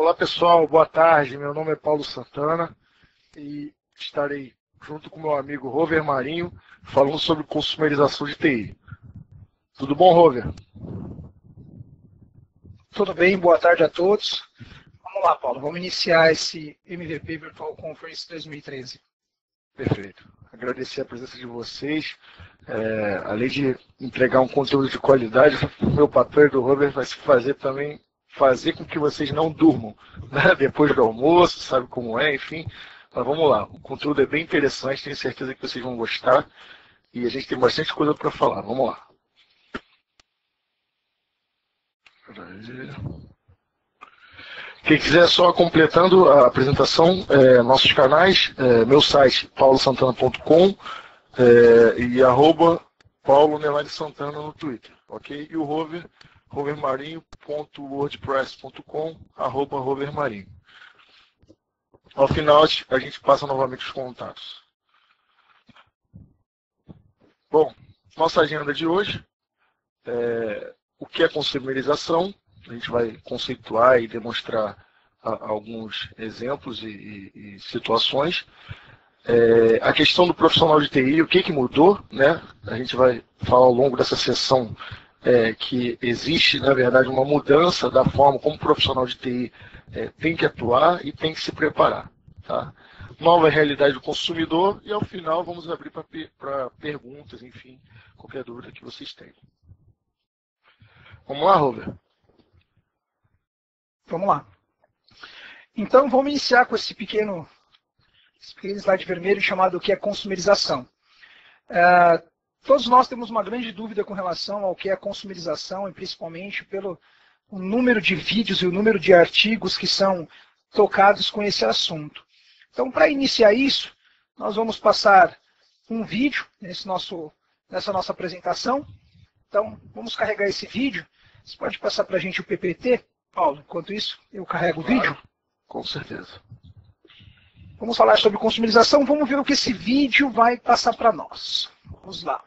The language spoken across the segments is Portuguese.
Olá pessoal, boa tarde. Meu nome é Paulo Santana e estarei junto com meu amigo Rover Marinho falando sobre consumerização de TI. Tudo bom, Rover? Tudo bem, boa tarde a todos. Vamos lá, Paulo, vamos iniciar esse MVP Virtual Conference 2013. Perfeito. Agradecer a presença de vocês. Além de entregar um conteúdo de qualidade, o meu papel do Rover vai se fazer também fazer com que vocês não durmam, né? Depois do almoço, sabe como é, enfim. Mas vamos lá, o conteúdo é bem interessante, tenho certeza que vocês vão gostar e a gente tem bastante coisa para falar. Vamos lá. Quem quiser só completando a apresentação, nossos canais, meu site paulosantana.com e @paulo_santana no Twitter, ok? E o Rover, rovermarinho.wordpress.com, @rovermarinho. Ao final, a gente passa novamente os contatos. Bom, nossa agenda de hoje, o que é consumerização? A gente vai conceituar e demonstrar alguns exemplos e situações. A questão do profissional de TI, o que mudou, né? A gente vai falar ao longo dessa sessão que existe, na verdade, uma mudança da forma como o profissional de TI tem que atuar e tem que se preparar. Tá? Nova realidade do consumidor e, ao final, vamos abrir para perguntas, enfim, qualquer dúvida que vocês tenham. Vamos lá, Rover? Vamos lá. Então, vamos iniciar com esse pequeno slide vermelho chamado o que é consumerização. Todos nós temos uma grande dúvida com relação ao que é consumerização e principalmente pelo o número de vídeos e o número de artigos que são tocados com esse assunto. Então, para iniciar isso, nós vamos passar um vídeo nessa nossa apresentação. Então, vamos carregar esse vídeo. Você pode passar para a gente o PPT, Paulo? Enquanto isso, eu carrego o vídeo. Com certeza. Vamos falar sobre consumerização. Vamos ver o que esse vídeo vai passar para nós. Vamos lá.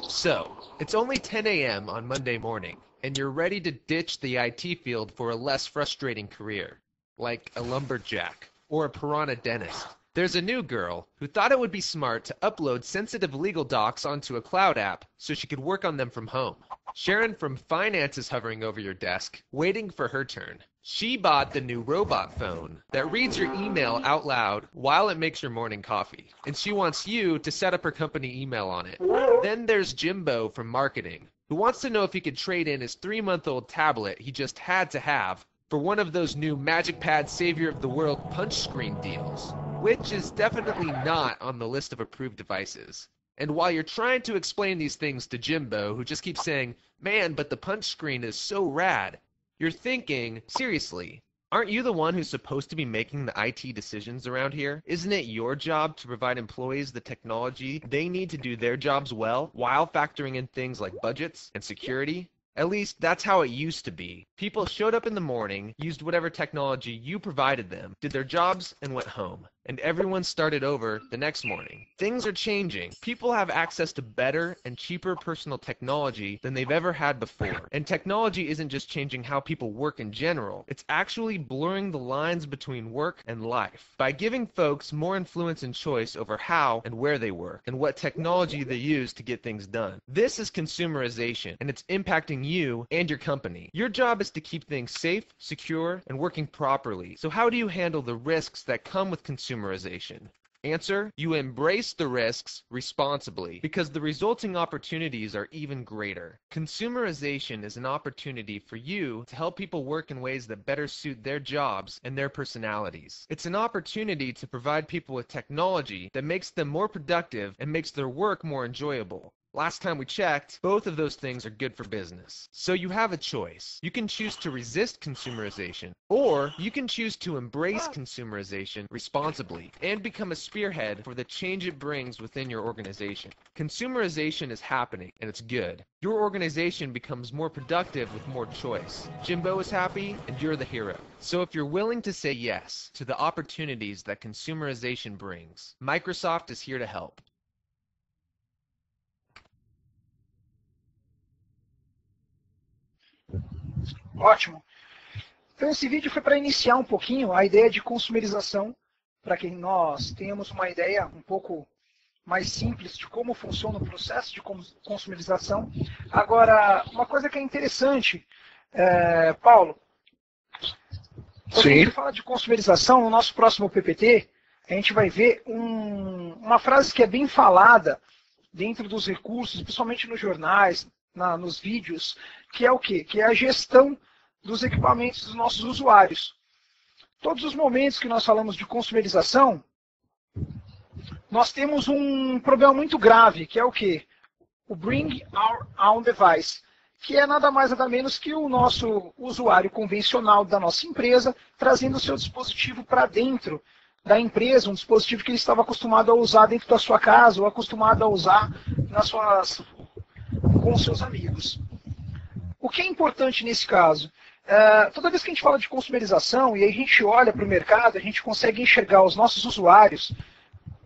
So, it's only 10 a.m. on Monday morning, and you're ready to ditch the IT field for a less frustrating career, like a lumberjack or a piranha dentist. There's a new girl who thought it would be smart to upload sensitive legal docs onto a cloud app so she could work on them from home. Sharon from finance is hovering over your desk, waiting for her turn. She bought the new robot phone that reads your email out loud while it makes your morning coffee, and she wants you to set up her company email on it. Then there's Jimbo from marketing, who wants to know if he could trade in his 3-month-old tablet he just had to have for one of those new MagicPad Savior of the World punch screen deals, which is definitely not on the list of approved devices. And while you're trying to explain these things to Jimbo, who just keeps saying, "Man, but the punch screen is so rad," you're thinking, seriously, aren't you the one who's supposed to be making the IT decisions around here? Isn't it your job to provide employees the technology they need to do their jobs well, while factoring in things like budgets and security? At least, that's how it used to be. People showed up in the morning, used whatever technology you provided them, did their jobs, and went home. And everyone started over the next morning. Things are changing. People have access to better and cheaper personal technology than they've ever had before. And technology isn't just changing how people work in general. It's actually blurring the lines between work and life by giving folks more influence and choice over how and where they work and what technology they use to get things done. This is consumerization, and it's impacting you and your company. Your job is to keep things safe, secure, and working properly. So how do you handle the risks that come with consumerization? Answer: you embrace the risks responsibly, because the resulting opportunities are even greater. Consumerization is an opportunity for you to help people work in ways that better suit their jobs and their personalities. It's an opportunity to provide people with technology that makes them more productive and makes their work more enjoyable. Last time we checked, both of those things are good for business. So you have a choice. You can choose to resist consumerization, or you can choose to embrace consumerization responsibly and become a spearhead for the change it brings within your organization. Consumerization is happening, and it's good. Your organization becomes more productive with more choice. Jimbo is happy, and you're the hero. So if you're willing to say yes to the opportunities that consumerization brings, Microsoft is here to help. Ótimo. Então esse vídeo foi para iniciar um pouquinho a ideia de consumerização, para que nós tenhamos uma ideia um pouco mais simples de como funciona o processo de consumerização. Agora, uma coisa que é interessante, Paulo, quando a gente fala de consumerização, no nosso próximo PPT, a gente vai ver uma frase que é bem falada dentro dos recursos, principalmente nos jornais, nos vídeos, que é o quê? Que é a gestão dos equipamentos dos nossos usuários. Todos os momentos que nós falamos de consumerização, nós temos um problema muito grave, que é o quê? O Bring Our Own Device, que é nada mais nada menos que o nosso usuário convencional da nossa empresa, trazendo o seu dispositivo para dentro da empresa, um dispositivo que ele estava acostumado a usar dentro da sua casa ou acostumado a usar com os seus amigos. O que é importante nesse caso? Toda vez que a gente fala de consumerização e a gente olha para o mercado, a gente consegue enxergar os nossos usuários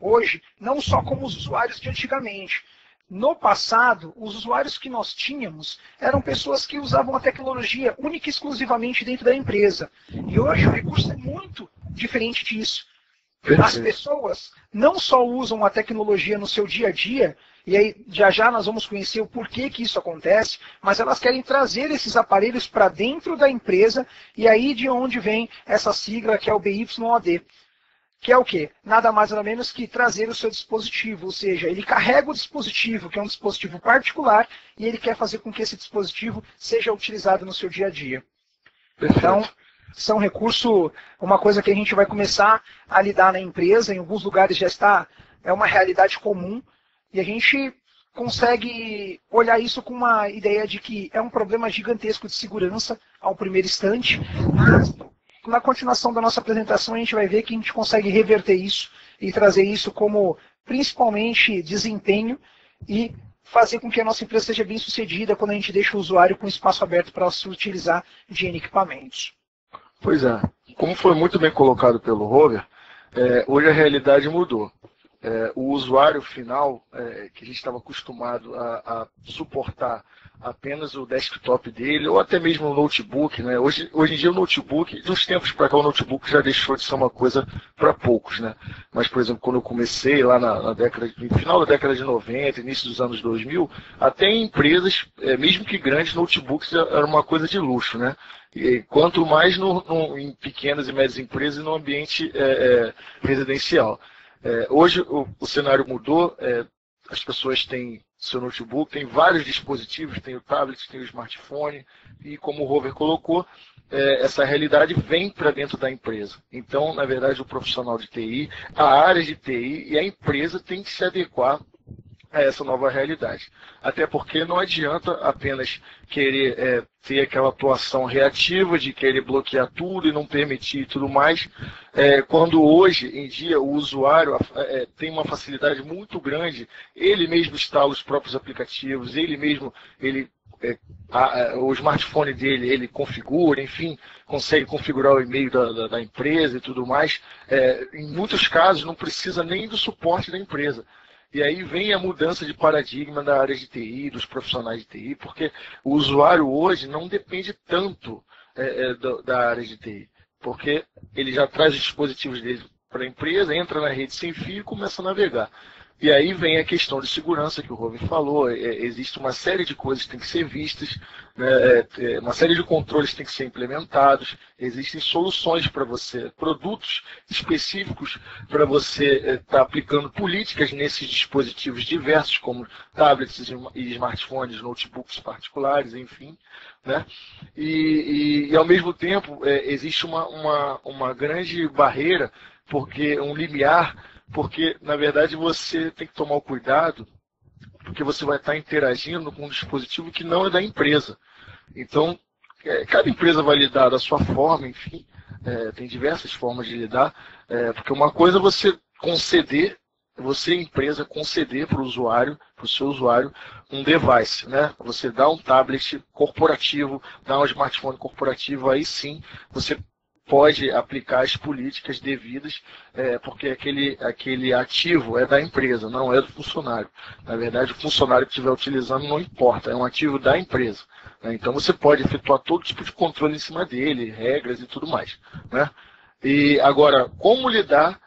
hoje, não só como os usuários de antigamente. No passado, os usuários que nós tínhamos eram pessoas que usavam a tecnologia única e exclusivamente dentro da empresa. E hoje o recurso é muito diferente disso. As pessoas não só usam a tecnologia no seu dia a dia, e aí já nós vamos conhecer o porquê que isso acontece, mas elas querem trazer esses aparelhos para dentro da empresa, e aí de onde vem essa sigla que é o BYOD. Que é o quê? Nada mais nada menos que trazer o seu dispositivo, ou seja, ele carrega o dispositivo, que é um dispositivo particular, e ele quer fazer com que esse dispositivo seja utilizado no seu dia a dia. Então, isso é um recurso, uma coisa que a gente vai começar a lidar na empresa, em alguns lugares já está, é uma realidade comum, e a gente consegue olhar isso com uma ideia de que é um problema gigantesco de segurança ao primeiro instante, mas na continuação da nossa apresentação a gente vai ver que a gente consegue reverter isso e trazer isso como principalmente desempenho e fazer com que a nossa empresa seja bem sucedida quando a gente deixa o usuário com espaço aberto para se utilizar de N equipamentos. Pois é, como foi muito bem colocado pelo Robert, hoje a realidade mudou. O usuário final, que a gente estava acostumado a suportar apenas o desktop dele, ou até mesmo o notebook, né? Hoje em dia o notebook, de uns tempos para cá o notebook já deixou de ser uma coisa para poucos, né? Mas, por exemplo, quando eu comecei lá no final da década de 90, início dos anos 2000, até em empresas, mesmo que grandes, notebooks era uma coisa de luxo, né? E quanto mais em pequenas e médias empresas e no ambiente residencial. Hoje o cenário mudou, as pessoas têm seu notebook, tem vários dispositivos, tem o tablet, tem o smartphone, e como o Robert colocou, essa realidade vem para dentro da empresa. Então, na verdade, o profissional de TI, a área de TI e a empresa tem que se adequar a essa nova realidade. Até porque não adianta apenas querer ter aquela atuação reativa de querer bloquear tudo e não permitir e tudo mais, quando hoje em dia o usuário tem uma facilidade muito grande, ele mesmo instala os próprios aplicativos, ele mesmo, o smartphone dele, ele configura, enfim, consegue configurar o e-mail da empresa e tudo mais. Em muitos casos não precisa nem do suporte da empresa. E aí vem a mudança de paradigma da área de TI, dos profissionais de TI, porque o usuário hoje não depende tanto da área de TI, porque ele já traz os dispositivos dele para a empresa, entra na rede sem fio e começa a navegar. E aí vem a questão de segurança que o Robin falou, existe uma série de coisas que têm que ser vistas, né, uma série de controles que têm que ser implementados, existem soluções para você, produtos específicos para você estar aplicando políticas nesses dispositivos diversos, como tablets e smartphones, notebooks particulares, enfim. Né? E ao mesmo tempo existe uma grande barreira, porque um limiar, porque, na verdade, você tem que tomar o cuidado, porque você vai estar interagindo com um dispositivo que não é da empresa. Então, cada empresa vai lidar da sua forma, enfim, tem diversas formas de lidar, porque uma coisa é você conceder, você, empresa, conceder para o usuário, para o seu usuário, um device, né? Você dá um tablet corporativo, dá um smartphone corporativo, aí sim você pode aplicar as políticas devidas, porque aquele ativo é da empresa, não é do funcionário. Na verdade, o funcionário que estiver utilizando não importa, é um ativo da empresa. né? Então você pode efetuar todo tipo de controle em cima dele, regras e tudo mais, né? E agora, como lidar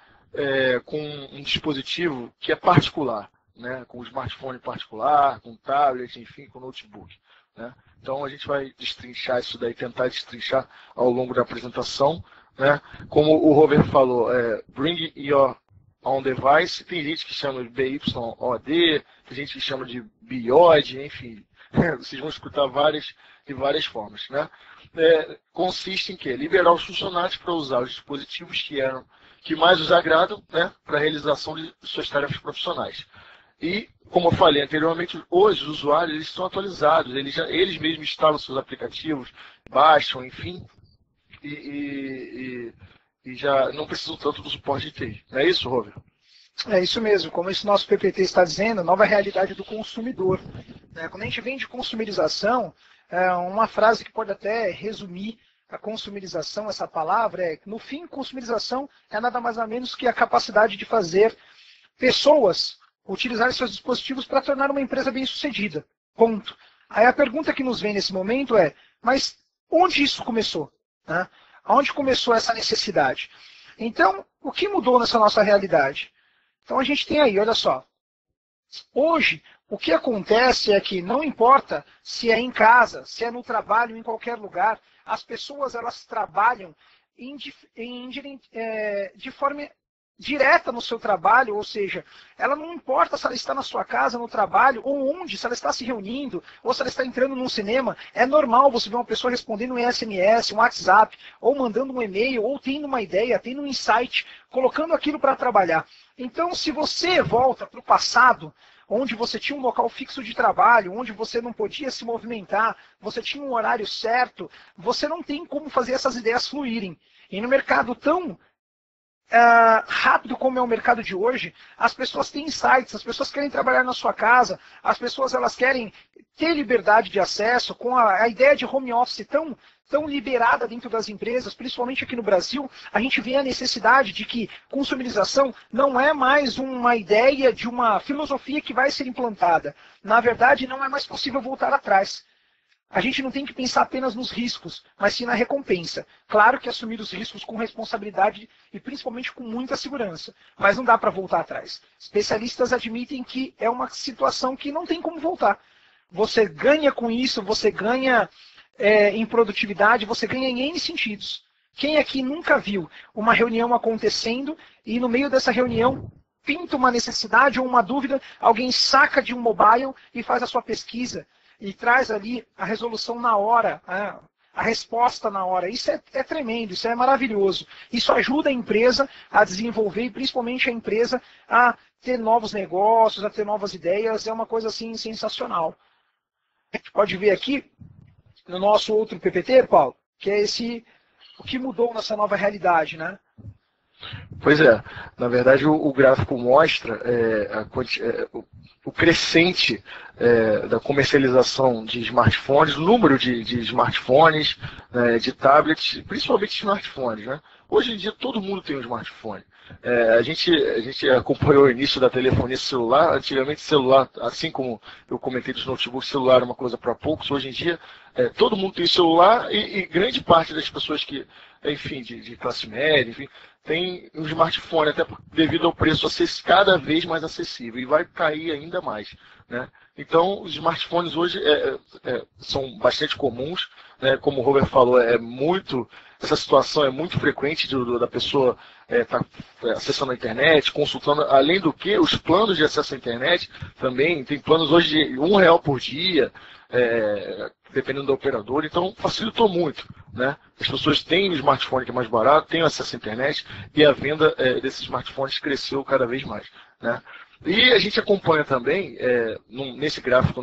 com um dispositivo que é particular, né? Com um smartphone particular, com tablet, enfim, com notebook, né? Então a gente vai destrinchar isso daí, tentar destrinchar ao longo da apresentação, né? Como o Robert falou, bring your own device, tem gente que chama de BYOD, tem gente que chama de BIOD, enfim, vocês vão escutar de várias formas, né? Consiste em quê? Liberar os funcionários para usar os dispositivos que mais os agradam, né? Para a realização de suas tarefas profissionais. E, como eu falei anteriormente, hoje os usuários eles estão atualizados, eles mesmos instalam seus aplicativos, baixam, enfim, e já não precisam tanto do suporte de TI. Não é isso, Robert? É isso mesmo, como esse nosso PPT está dizendo, nova realidade do consumidor. Quando a gente vem de consumerização, uma frase que pode até resumir a consumerização, essa palavra, no fim, consumerização é nada mais ou menos que a capacidade de fazer pessoas utilizar seus dispositivos para tornar uma empresa bem-sucedida. Ponto. Aí a pergunta que nos vem nesse momento mas onde isso começou? Né? Onde começou essa necessidade? Então, o que mudou nessa nossa realidade? Então a gente tem aí, olha só. Hoje, o que acontece é que não importa se é em casa, se é no trabalho, em qualquer lugar, as pessoas elas trabalham de forma direta no seu trabalho, ou seja, ela não importa se ela está na sua casa, no trabalho, ou onde, se ela está se reunindo, ou se ela está entrando num cinema, é normal você ver uma pessoa respondendo um SMS, um WhatsApp, ou mandando um e-mail, ou tendo uma ideia, tendo um insight, colocando aquilo para trabalhar. Então, se você volta para o passado, onde você tinha um local fixo de trabalho, onde você não podia se movimentar, você tinha um horário certo, você não tem como fazer essas ideias fluírem. E no mercado tão rápido como é o mercado de hoje, as pessoas têm insights, as pessoas querem trabalhar na sua casa, as pessoas elas querem ter liberdade de acesso, com a ideia de home office tão liberada dentro das empresas, principalmente aqui no Brasil, a gente vê a necessidade de que consumerização não é mais uma ideia de uma filosofia que vai ser implantada. Na verdade, não é mais possível voltar atrás. A gente não tem que pensar apenas nos riscos, mas sim na recompensa. Claro que assumir os riscos com responsabilidade e principalmente com muita segurança, mas não dá para voltar atrás. Especialistas admitem que é uma situação que não tem como voltar. Você ganha com isso, você ganha em produtividade, você ganha em N sentidos. Quem aqui nunca viu uma reunião acontecendo e no meio dessa reunião pinta uma necessidade ou uma dúvida, alguém saca de um mobile e faz a sua pesquisa e traz ali a resolução na hora, a resposta na hora. Isso é tremendo, isso é maravilhoso. Isso ajuda a empresa a desenvolver e principalmente a empresa a ter novos negócios, a ter novas ideias. É uma coisa assim sensacional. A gente pode ver aqui no nosso outro PPT, Paulo, que é o que mudou nessa nova realidade, né? Pois é, na verdade o gráfico mostra o crescente da comercialização de smartphones, o número de smartphones, de tablets, principalmente smartphones, né? Hoje em dia todo mundo tem um smartphone. A gente acompanhou o início da telefonia celular. Antigamente celular, assim como eu comentei dos notebooks, celular era uma coisa para poucos. Hoje em dia todo mundo tem celular e grande parte das pessoas que, enfim, de classe média, enfim, tem um smartphone, até devido ao preço cada vez mais acessível, e vai cair ainda mais, né? Então, os smartphones hoje são bastante comuns, né? Como o Robert falou, essa situação é muito frequente da pessoa estar acessando a internet, consultando, além do que, os planos de acesso à internet também, tem planos hoje de R$1 por dia, dependendo do operador, então facilitou muito, né? As pessoas têm um smartphone que é mais barato, têm acesso à internet e a venda desses smartphones cresceu cada vez mais, né? E a gente acompanha também, nesse gráfico,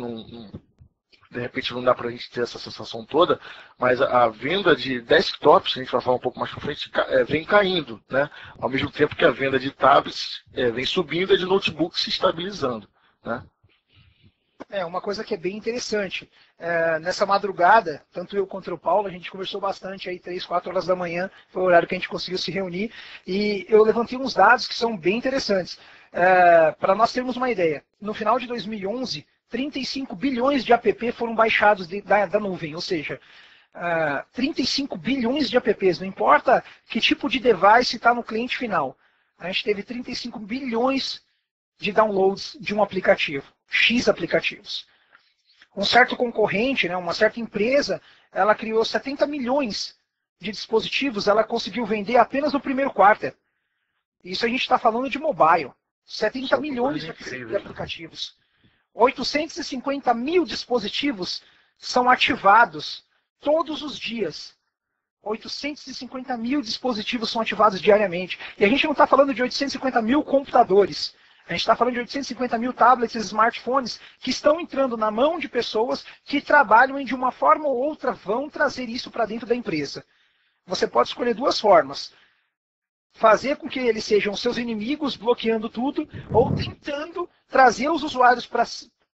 de repente não dá para a gente ter essa sensação toda, mas a venda de desktops, a gente vai falar um pouco mais para frente, vem caindo, né? Ao mesmo tempo que a venda de tablets vem subindo e a de notebooks se estabilizando, né? Uma coisa que é bem interessante. Nessa madrugada, tanto eu quanto o Paulo, a gente conversou bastante aí 3, 4 horas da manhã, foi o horário que a gente conseguiu se reunir, e eu levantei uns dados que são bem interessantes. Para nós termos uma ideia, no final de 2011, 35 bilhões de app foram baixados da nuvem, ou seja, 35 bilhões de apps, não importa que tipo de device está no cliente final. A gente teve 35 bilhões de downloads de um aplicativo, X aplicativos. Um certo concorrente, né, uma certa empresa, ela criou 70 milhões de dispositivos, ela conseguiu vender apenas no primeiro quarter. Isso a gente está falando de mobile. 70 milhões de aplicativos. 850 mil dispositivos são ativados todos os dias. 850 mil dispositivos são ativados diariamente. E a gente não está falando de 850 mil computadores. A gente está falando de 850 mil tablets e smartphones que estão entrando na mão de pessoas que trabalham e de uma forma ou outra vão trazer isso para dentro da empresa. Você pode escolher duas formas. Fazer com que eles sejam seus inimigos, bloqueando tudo, ou tentando trazer os usuários para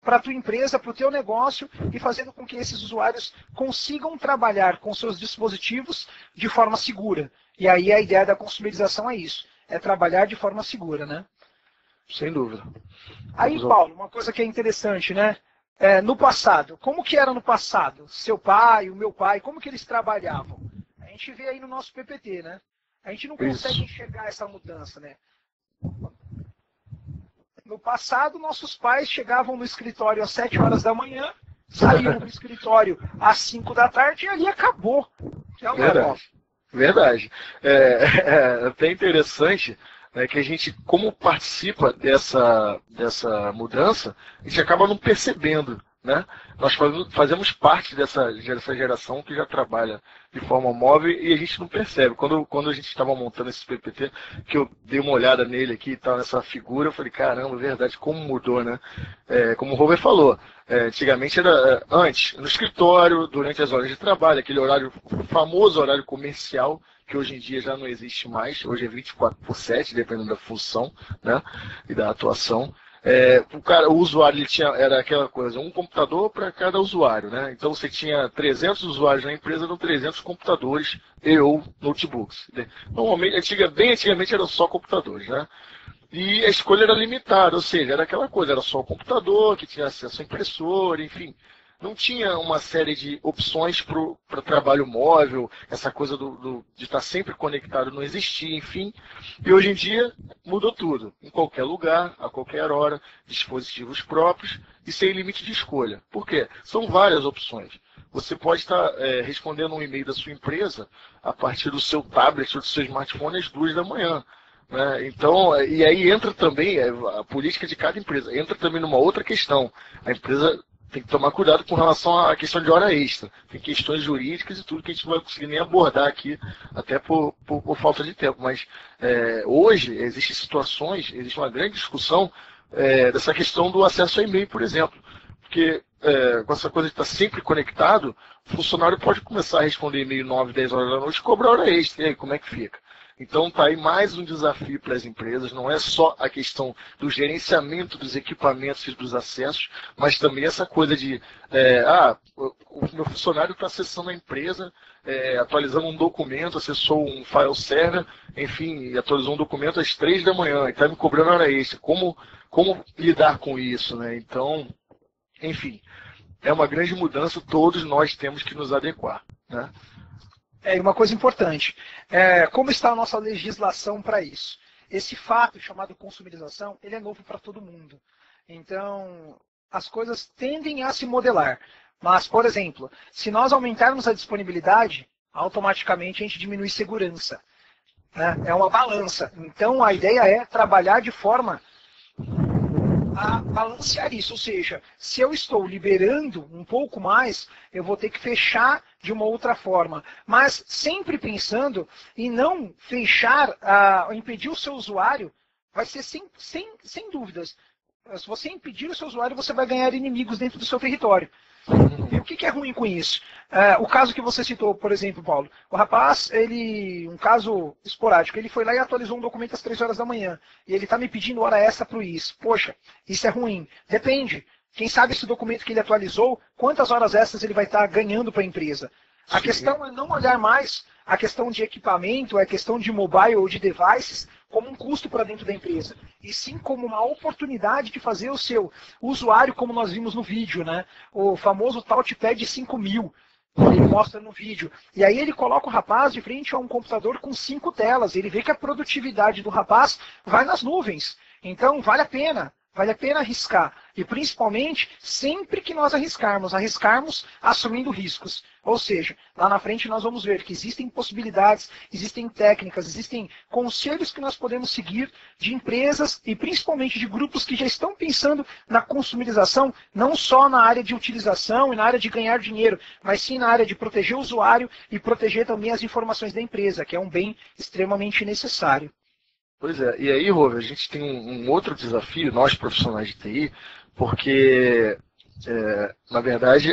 a tua empresa, para o teu negócio, e fazendo com que esses usuários consigam trabalhar com seus dispositivos de forma segura. E aí a ideia da consumerização é isso, é trabalhar de forma segura, né? Sem dúvida. Aí, Paulo, uma coisa que é interessante, né? No passado, como que era no passado? Seu pai, o meu pai, como que eles trabalhavam? A gente vê aí no nosso PPT, né? A gente não consegue enxergar essa mudança, né? No passado, nossos pais chegavam no escritório às 7 horas da manhã, saíam do escritório às 5 da tarde e ali acabou. Verdade. É até interessante que a gente, como participa dessa mudança, a gente acaba não percebendo, né? Nós fazemos parte dessa geração que já trabalha de forma móvel e a gente não percebe. Quando a gente estava montando esse PPT, que eu dei uma olhada nele aqui e tal, nessa figura, eu falei, caramba, é verdade, como mudou, né? Como o Robert falou, antigamente era antes, no escritório, durante as horas de trabalho, aquele horário, o famoso horário comercial, que hoje em dia já não existe mais, hoje é 24/7, dependendo da função, né, e da atuação. O usuário era aquela coisa, um computador para cada usuário, né? Então você tinha 300 usuários na empresa, eram 300 computadores ou notebooks. Normalmente, bem antigamente eram só computadores, né? E a escolha era limitada, ou seja, era aquela coisa, era só o computador que tinha acesso à impressora, enfim. Não tinha uma série de opções para trabalho móvel, essa coisa de estar sempre conectado não existia, enfim. E hoje em dia mudou tudo. Em qualquer lugar, a qualquer hora, dispositivos próprios e sem limite de escolha. Por quê? São várias opções. Você pode estar respondendo um e-mail da sua empresa a partir do seu tablet ou do seu smartphone às 2 da manhã. Né? Então, e aí entra também a política de cada empresa. Entra também numa outra questão. A empresa tem que tomar cuidado com relação à questão de hora extra. Tem questões jurídicas e tudo que a gente não vai conseguir nem abordar aqui, até por falta de tempo. Mas hoje existem situações, existe uma grande discussão dessa questão do acesso a e-mail, por exemplo. Porque com essa coisa de estar sempre conectado, o funcionário pode começar a responder e-mail 9, 10 horas da noite e cobrar hora extra. E aí, como é que fica? Então está aí mais um desafio para as empresas, não é só a questão do gerenciamento dos equipamentos e dos acessos, mas também essa coisa de, o meu funcionário está acessando a empresa, atualizando um documento, acessou um file server, enfim, atualizou um documento às 3 da manhã e está me cobrando hora extra. Como lidar com isso, né? Então, enfim, é uma grande mudança, todos nós temos que nos adequar, né? Uma coisa importante, como está a nossa legislação para isso? Esse fato chamado consumerização, ele é novo para todo mundo. Então, as coisas tendem a se modelar. Mas, por exemplo, se nós aumentarmos a disponibilidade, automaticamente a gente diminui segurança. Né? É uma balança. Então, a ideia é trabalhar de forma a balancear isso, ou seja, se eu estou liberando um pouco mais, eu vou ter que fechar de uma outra forma, mas sempre pensando em não fechar, impedir o seu usuário, vai ser sem dúvidas. Se você impedir o seu usuário, você vai ganhar inimigos dentro do seu território. E o que é ruim com isso? O caso que você citou, por exemplo, Paulo, o rapaz, um caso esporádico, ele foi lá e atualizou um documento às 3 horas da manhã, e ele está me pedindo hora extra para isso. Poxa, isso é ruim. Depende. Quem sabe esse documento que ele atualizou, quantas horas extras ele vai estar ganhando para a empresa? A questão é não olhar mais a questão de equipamento, a questão de mobile ou de devices, como um custo para dentro da empresa, e sim como uma oportunidade de fazer o seu usuário, como nós vimos no vídeo, né? O famoso Touchpad 5000, ele mostra no vídeo. E aí ele coloca o rapaz de frente a um computador com 5 telas, ele vê que a produtividade do rapaz vai nas nuvens. Então vale a pena arriscar. E principalmente, sempre que nós arriscarmos assumindo riscos. Ou seja, lá na frente nós vamos ver que existem possibilidades, existem técnicas, existem conselhos que nós podemos seguir de empresas e principalmente de grupos que já estão pensando na consumerização, não só na área de utilização e na área de ganhar dinheiro, mas sim na área de proteger o usuário e proteger também as informações da empresa, que é um bem extremamente necessário. Pois é, e aí, Rover, a gente tem um outro desafio, nós profissionais de TI, porque, na verdade,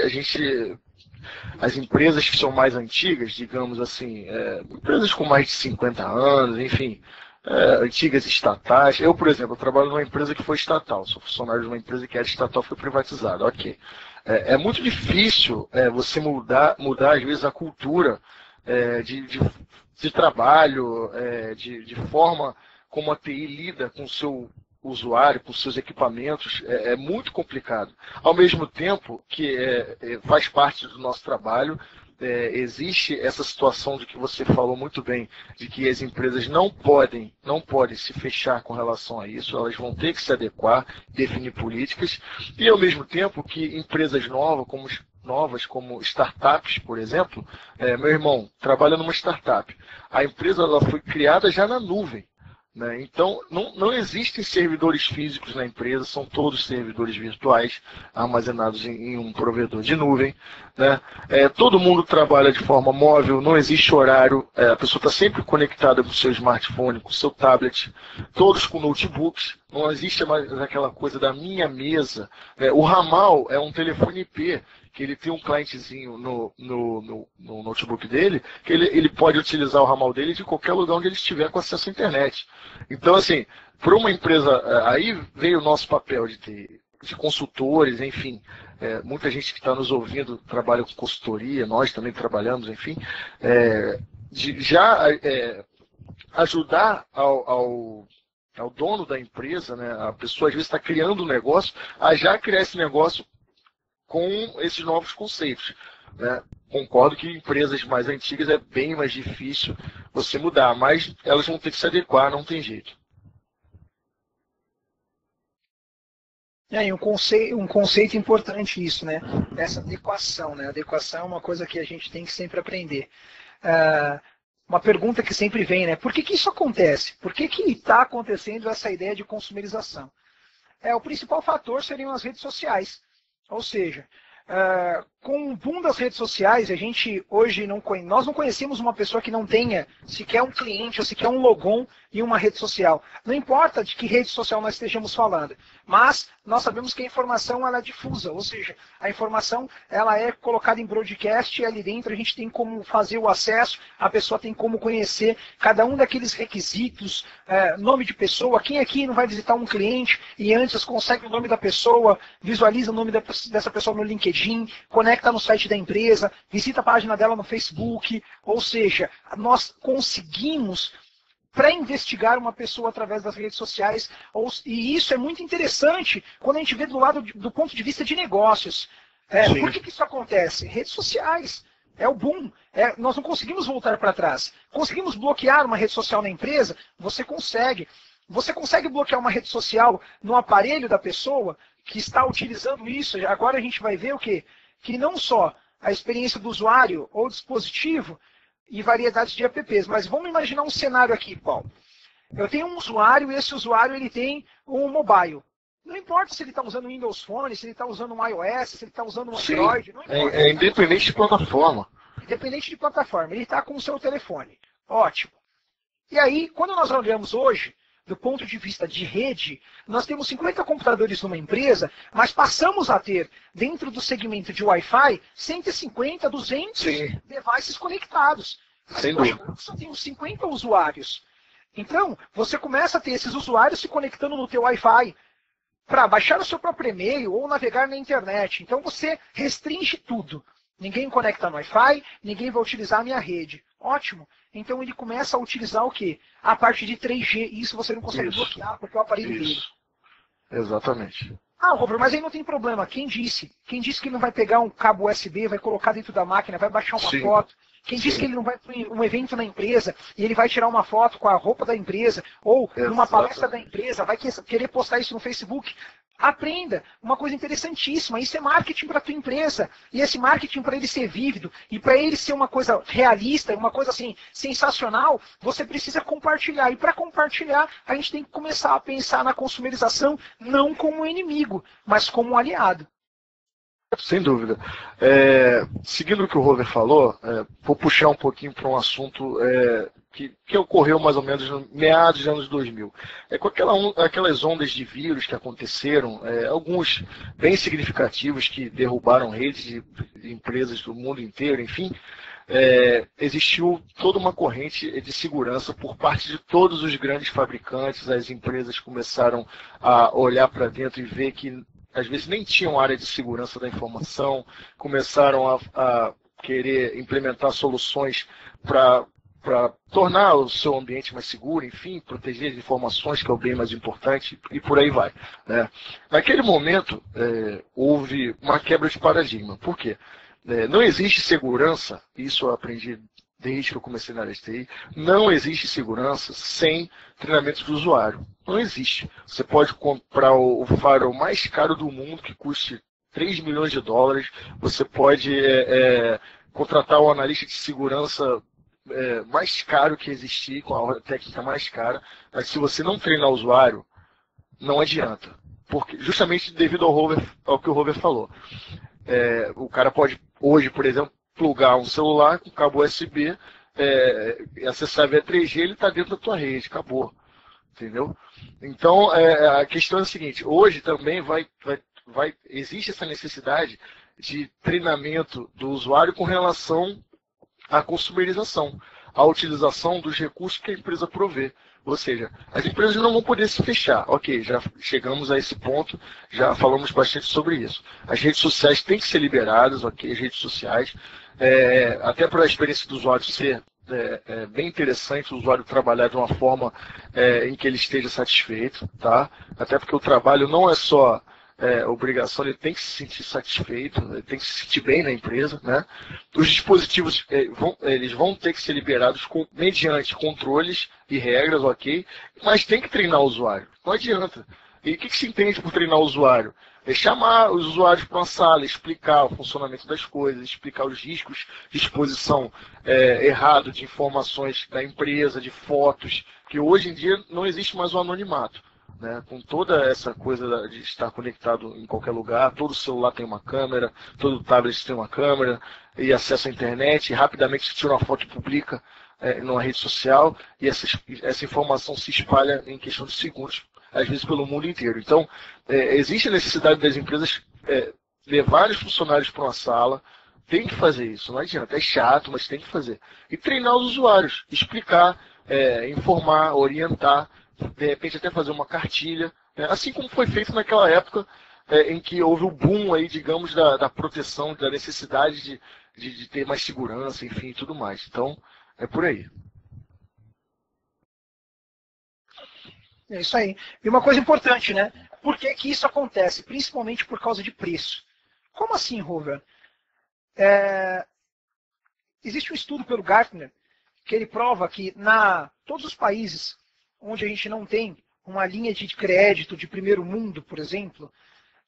as empresas que são mais antigas, digamos assim, empresas com mais de 50 anos, enfim, antigas estatais. Eu, por exemplo, trabalho numa empresa que foi estatal, sou funcionário de uma empresa que era estatal, foi privatizada, ok. É muito difícil você mudar, às vezes, a cultura de trabalho, de forma como a TI lida com o seu usuário, com os seus equipamentos, é muito complicado. Ao mesmo tempo que faz parte do nosso trabalho, existe essa situação de que você falou muito bem, de que as empresas não podem se fechar com relação a isso, elas vão ter que se adequar, definir políticas, e ao mesmo tempo que empresas novas como startups, por exemplo, meu irmão trabalha numa startup, a empresa ela foi criada já na nuvem. Né? Então, não existem servidores físicos na empresa, são todos servidores virtuais, armazenados em um provedor de nuvem. Né? Todo mundo trabalha de forma móvel, não existe horário, a pessoa está sempre conectada com o seu smartphone, com o seu tablet, todos com notebooks, não existe mais aquela coisa da minha mesa. O ramal é um telefone IP, que ele tem um clientezinho no notebook dele, que ele pode utilizar o ramal dele de qualquer lugar onde ele estiver com acesso à internet. Então, assim, para uma empresa, aí veio o nosso papel de consultores, enfim, muita gente que está nos ouvindo trabalha com consultoria, nós também trabalhamos, enfim, de já ajudar ao dono da empresa, né, a pessoa às vezes está criando um negócio, a já criar esse negócio com esses novos conceitos. Né? Concordo que empresas mais antigas é bem mais difícil você mudar, mas elas vão ter que se adequar, não tem jeito. Um conceito importante isso, né? Essa adequação, né? Adequação é uma coisa que a gente tem que sempre aprender. Uma pergunta que sempre vem, né? Por que isso acontece? Por que está acontecendo essa ideia de consumerização? O principal fator seriam as redes sociais. Ou seja, com o boom das redes sociais, a gente hoje nós não conhecemos uma pessoa que não tenha sequer um cliente ou sequer um logon em uma rede social. Não importa de que rede social nós estejamos falando, mas nós sabemos que a informação ela é difusa, ou seja, a informação ela é colocada em broadcast e ali dentro a gente tem como fazer o acesso, a pessoa tem como conhecer cada um daqueles requisitos, nome de pessoa, quem aqui não vai visitar um cliente e antes consegue o nome da pessoa, visualiza o nome dessa pessoa no LinkedIn, conecta no site da empresa, visita a página dela no Facebook, ou seja, nós conseguimos pré-investigar uma pessoa através das redes sociais, e isso é muito interessante quando a gente vê do ponto de vista de negócios. Por que isso acontece? Redes sociais. É o boom. Nós não conseguimos voltar para trás. Conseguimos bloquear uma rede social na empresa? Você consegue. Você consegue bloquear uma rede social no aparelho da pessoa que está utilizando isso? Agora a gente vai ver o quê? Que não só a experiência do usuário ou dispositivo e variedades de apps, mas vamos imaginar um cenário aqui, Paulo. Eu tenho um usuário e esse usuário ele tem um mobile. Não importa se ele está usando um Windows Phone, se ele está usando um iOS, se ele está usando um Android. Não importa. É independente de plataforma. Independente de plataforma. Ele está com o seu telefone. Ótimo. E aí, quando nós olhamos hoje, do ponto de vista de rede, nós temos 50 computadores numa empresa, mas passamos a ter, dentro do segmento de Wi-Fi, 150, 200 devices conectados. Sem dúvida. Nós só temos 50 usuários. Então, você começa a ter esses usuários se conectando no teu Wi-Fi para baixar o seu próprio e-mail ou navegar na internet. Então, você restringe tudo. Ninguém conecta no Wi-Fi, ninguém vai utilizar a minha rede. Ótimo. Então ele começa a utilizar o quê? A parte de 3G. E isso você não consegue bloquear, porque é o aparelho dele. Exatamente. Ah, Robert, mas aí não tem problema. Quem disse? Quem disse que ele não vai pegar um cabo USB, vai colocar dentro da máquina, vai baixar uma foto? Quem disse que ele não vai para um evento na empresa e ele vai tirar uma foto com a roupa da empresa ou numa palestra da empresa, vai querer postar isso no Facebook? Aprenda. Uma coisa interessantíssima. Isso é marketing para a tua empresa. E esse marketing, para ele ser vívido e para ele ser uma coisa realista, uma coisa assim sensacional, você precisa compartilhar. E para compartilhar, a gente tem que começar a pensar na consumerização não como um inimigo, mas como um aliado. Sem dúvida. Seguindo o que o Rover falou, vou puxar um pouquinho para um assunto que ocorreu mais ou menos no meados dos anos 2000. Com aquelas ondas de vírus que aconteceram, alguns bem significativos que derrubaram redes de empresas do mundo inteiro, enfim, existiu toda uma corrente de segurança por parte de todos os grandes fabricantes. As empresas começaram a olhar para dentro e ver que às vezes nem tinham área de segurança da informação, começaram a querer implementar soluções para tornar o seu ambiente mais seguro, enfim, proteger as informações, que é o bem mais importante, e por aí vai, né? Naquele momento, houve uma quebra de paradigma. Por quê? Não existe segurança, isso eu aprendi desde que eu comecei na área de TI, não existe segurança sem treinamento do usuário. Não existe. Você pode comprar o firewall mais caro do mundo, que custe 3 milhões de dólares, você pode contratar o analista de segurança mais caro que existir, com a técnica mais cara, mas se você não treinar o usuário, não adianta. Porque, justamente devido ao que o Rover falou. O cara pode, hoje, por exemplo, plugar um celular com cabo USB, acessar via 3G, ele está dentro da tua rede, acabou. Entendeu? Então, a questão é a seguinte, hoje também existe essa necessidade de treinamento do usuário com relação à consumerização, à utilização dos recursos que a empresa provê. Ou seja, as empresas não vão poder se fechar. Ok, já chegamos a esse ponto, já falamos bastante sobre isso. As redes sociais têm que ser liberadas, ok, as redes sociais, até para a experiência do usuário ser bem interessante, o usuário trabalhar de uma forma em que ele esteja satisfeito, tá? Até porque o trabalho não é só obrigação, ele tem que se sentir satisfeito, ele tem que se sentir bem na empresa, né? Os dispositivos eles vão ter que ser liberados mediante controles e regras, ok? Mas tem que treinar o usuário, não adianta. E o que se entende por treinar o usuário? Chamar os usuários para uma sala, explicar o funcionamento das coisas, explicar os riscos de exposição errado de informações da empresa, de fotos, que hoje em dia não existe mais o anonimato. Né? Com toda essa coisa de estar conectado em qualquer lugar, todo celular tem uma câmera, todo tablet tem uma câmera, e acesso à internet, e rapidamente se tira uma foto e publica numa rede social, e essa informação se espalha em questão de segundos, às vezes pelo mundo inteiro. Então, existe a necessidade das empresas levarem os funcionários para uma sala, tem que fazer isso, não adianta, é chato, mas tem que fazer. E treinar os usuários, explicar, informar, orientar, de repente até fazer uma cartilha, né? Assim como foi feito naquela época em que houve o boom aí, digamos, da proteção, da necessidade de ter mais segurança, enfim, e tudo mais. Então, é por aí. É isso aí. E uma coisa importante, né? Por que que isso acontece? Principalmente por causa de preço. Como assim, Rover? Existe um estudo pelo Gartner que ele prova que todos os países onde a gente não tem uma linha de crédito de primeiro mundo, por exemplo,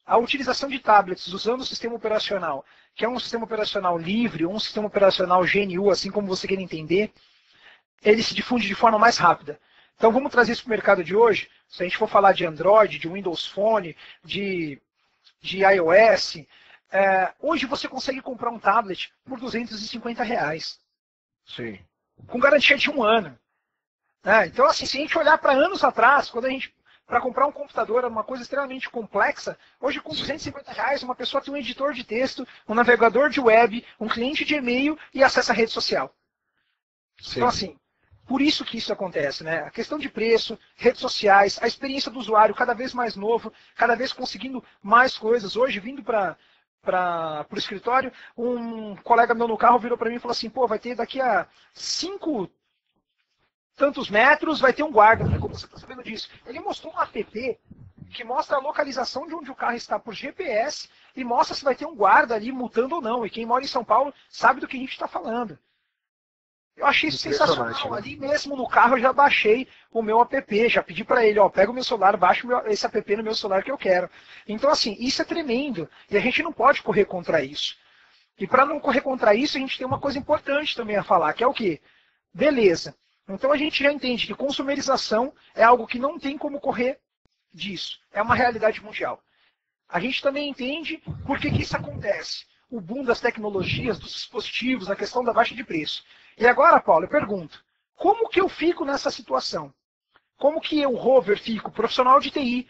a utilização de tablets usando o sistema operacional, que é um sistema operacional livre, ou um sistema operacional GNU, assim como você quer entender, ele se difunde de forma mais rápida. Então vamos trazer isso para o mercado de hoje. Se a gente for falar de Android, de Windows Phone, de iOS, hoje você consegue comprar um tablet por R$250. Sim. Com garantia de 1 ano. Então, assim, se a gente olhar para anos atrás, para comprar um computador era uma coisa extremamente complexa, hoje com R$250 uma pessoa tem um editor de texto, um navegador de web, um cliente de e-mail e acesso à rede social. Sim. Então, assim, por isso que isso acontece, né? A questão de preço, redes sociais, a experiência do usuário cada vez mais novo, cada vez conseguindo mais coisas. Hoje, vindo para para o escritório, um colega meu no carro virou para mim e falou assim, pô, vai ter daqui a 5 tantos metros, vai ter um guarda. Eu falei, como você está sabendo disso? Ele mostrou um app que mostra a localização de onde o carro está por GPS e mostra se vai ter um guarda ali multando ou não. E quem mora em São Paulo sabe do que a gente está falando. Eu achei isso sensacional. Né? Ali mesmo no carro eu já baixei o meu app, já pedi para ele, ó, pega o meu celular, baixa esse app no meu celular que eu quero. Então, assim, isso é tremendo. E a gente não pode correr contra isso. E para não correr contra isso, a gente tem uma coisa importante também a falar, que é o quê? Beleza. Então a gente já entende que consumerização é algo que não tem como correr disso. É uma realidade mundial. A gente também entende por que isso acontece. O boom das tecnologias, dos dispositivos, a questão da baixa de preço. E agora, Paulo, eu pergunto, como que eu fico nessa situação? Como que eu, Rover, fico, profissional de TI,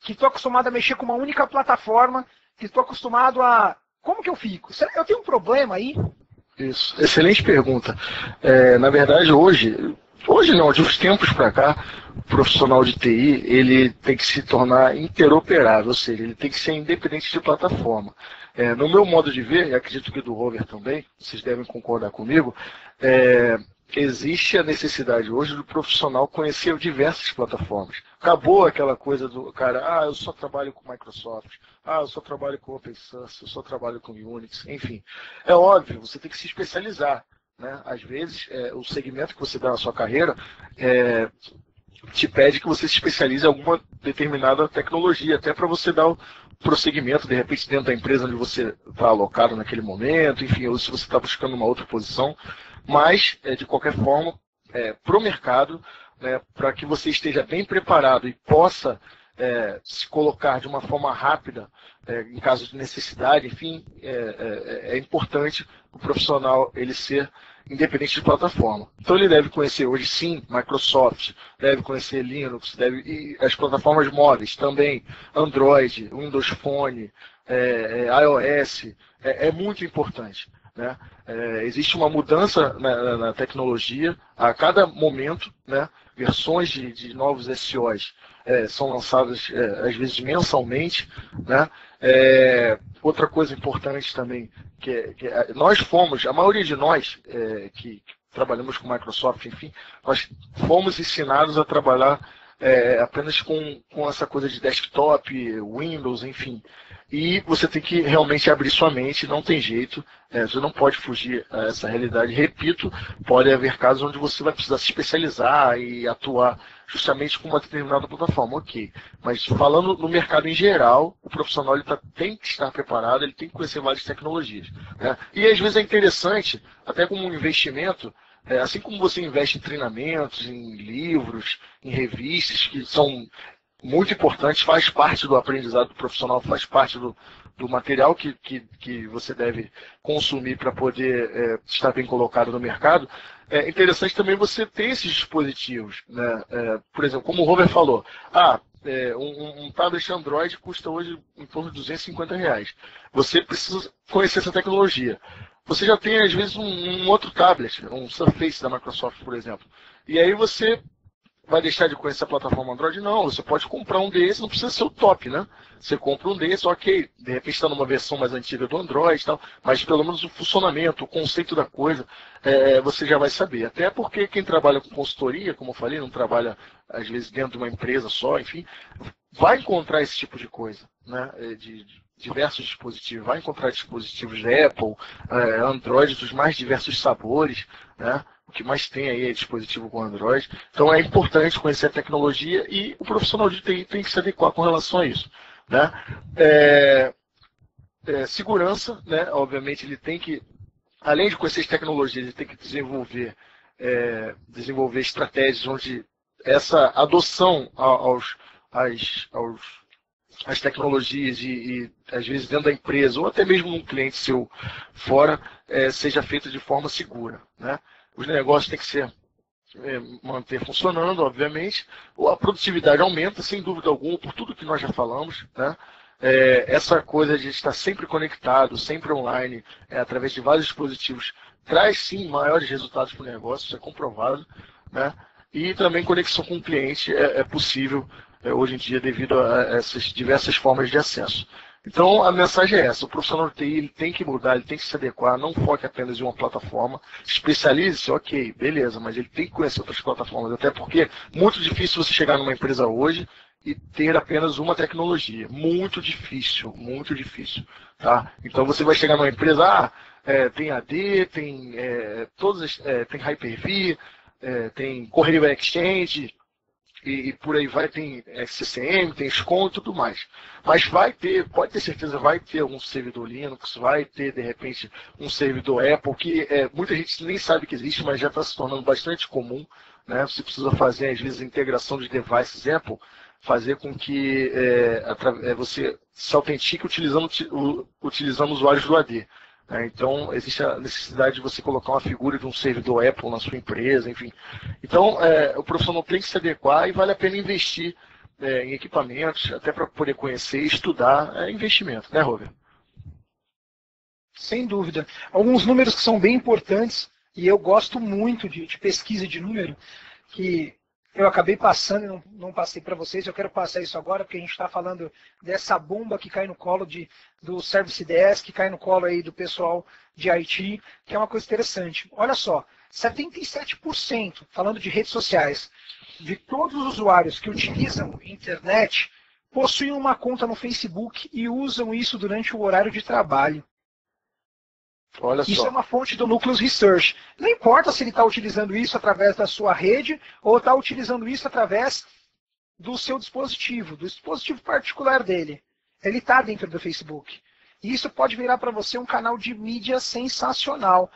que estou acostumado a mexer com uma única plataforma, que estou acostumado a... Como que eu fico? Eu tenho um problema aí? Isso, excelente pergunta. Na verdade, hoje não, de uns tempos para cá, o profissional de TI, ele tem que se tornar interoperável, ou seja, ele tem que ser independente de plataforma. No meu modo de ver, e acredito que do Rover também, vocês devem concordar comigo, existe a necessidade hoje do profissional conhecer diversas plataformas. Acabou aquela coisa do cara, eu só trabalho com Microsoft, eu só trabalho com OpenSUSE, eu só trabalho com Unix, enfim. É óbvio, você tem que se especializar. Né? Às vezes, o segmento que você dá na sua carreira te pede que você se especialize em alguma determinada tecnologia, até para você dar o prosseguimento, de repente, dentro da empresa onde você está alocado naquele momento, enfim, ou se você está buscando uma outra posição. Mas, de qualquer forma, para o mercado, para que você esteja bem preparado e possa se colocar de uma forma rápida, em caso de necessidade, enfim, é importante o profissional ele ser independente de plataforma. Então ele deve conhecer hoje sim Microsoft, deve conhecer Linux, e as plataformas móveis também, Android, Windows Phone, iOS, é muito importante. Né? Existe uma mudança na tecnologia a cada momento, né? Versões de novos SOs são lançadas às vezes mensalmente. Né? Outra coisa importante também, que nós fomos, a maioria de nós que trabalhamos com Microsoft, enfim, nós fomos ensinados a trabalhar apenas com essa coisa de desktop, Windows, enfim. E você tem que realmente abrir sua mente, não tem jeito, você não pode fugir a essa realidade. Repito, pode haver casos onde você vai precisar se especializar e atuar justamente com uma determinada plataforma, ok. Mas falando no mercado em geral, o profissional tem que estar preparado, ele tem que conhecer várias tecnologias. Né? E às vezes é interessante, até como um investimento, assim como você investe em treinamentos, em livros, em revistas, que são muito importantes, faz parte do aprendizado do profissional, faz parte do material que você deve consumir para poder estar bem colocado no mercado. É interessante também você ter esses dispositivos. Né? Por exemplo, como o Robert falou, um tablet Android custa hoje em torno de R$250. Você precisa conhecer essa tecnologia. Você já tem, às vezes, um outro tablet, um Surface da Microsoft, por exemplo. E aí você vai deixar de conhecer a plataforma Android? Não, você pode comprar um desses, não precisa ser o top, né? Você compra um desses, ok, de repente está numa versão mais antiga do Android e tal, mas pelo menos o funcionamento, o conceito da coisa, você já vai saber. Até porque quem trabalha com consultoria, como eu falei, não trabalha às vezes dentro de uma empresa só, enfim, vai encontrar esse tipo de coisa, né? De diversos dispositivos, vai encontrar dispositivos da Apple, Android dos mais diversos sabores, né? O que mais tem aí é dispositivo com Android. Então é importante conhecer a tecnologia e o profissional de TI tem que se adequar com relação a isso. Né? Segurança, né? Obviamente ele tem que, além de conhecer as tecnologias, ele tem que desenvolver estratégias onde essa adoção às tecnologias e às vezes dentro da empresa ou até mesmo num cliente seu fora seja feita de forma segura. Né? Os negócios têm que ser manter funcionando, obviamente. A produtividade aumenta, sem dúvida alguma, por tudo que nós já falamos. Né? Essa coisa de estar sempre conectado, sempre online, através de vários dispositivos, traz sim maiores resultados para o negócio, isso é comprovado. Né? E também conexão com o cliente é possível hoje em dia devido a essas diversas formas de acesso. Então, a mensagem é essa: o profissional de TI ele tem que mudar, ele tem que se adequar, não foque apenas em uma plataforma, especialize-se, ok, beleza, mas ele tem que conhecer outras plataformas, até porque é muito difícil você chegar numa empresa hoje e ter apenas uma tecnologia. Muito difícil, muito difícil. Tá? Então, você vai chegar numa empresa, tem AD, tem, tem Hyper-V, tem Correio Exchange, e por aí vai, tem CCM, tem SCOM e tudo mais. Mas vai ter, pode ter certeza, vai ter um servidor Linux, vai ter, de repente, um servidor Apple, que muita gente nem sabe que existe, mas já está se tornando bastante comum. Né? Você precisa fazer, às vezes, a integração de devices Apple, fazer com que você se autentique utilizando usuários do AD. Então, existe a necessidade de você colocar uma figura de um servidor Apple na sua empresa, enfim. Então, o profissional tem que se adequar e vale a pena investir em equipamentos, até para poder conhecer e estudar. É investimento, né, Robert? Sem dúvida. Alguns números que são bem importantes, e eu gosto muito de pesquisa de número, que eu acabei passando e não passei para vocês, eu quero passar isso agora, porque a gente está falando dessa bomba que cai no colo do Service Desk, que cai no colo aí do pessoal de IT, que é uma coisa interessante. Olha só, 77%, falando de redes sociais, de todos os usuários que utilizam internet, possuem uma conta no Facebook e usam isso durante o horário de trabalho. Olha isso só. É uma fonte do Nucleus Research. Não importa se ele está utilizando isso através da sua rede ou está utilizando isso através do seu dispositivo, do dispositivo particular dele. Ele está dentro do Facebook. E isso pode virar para você um canal de mídia sensacional.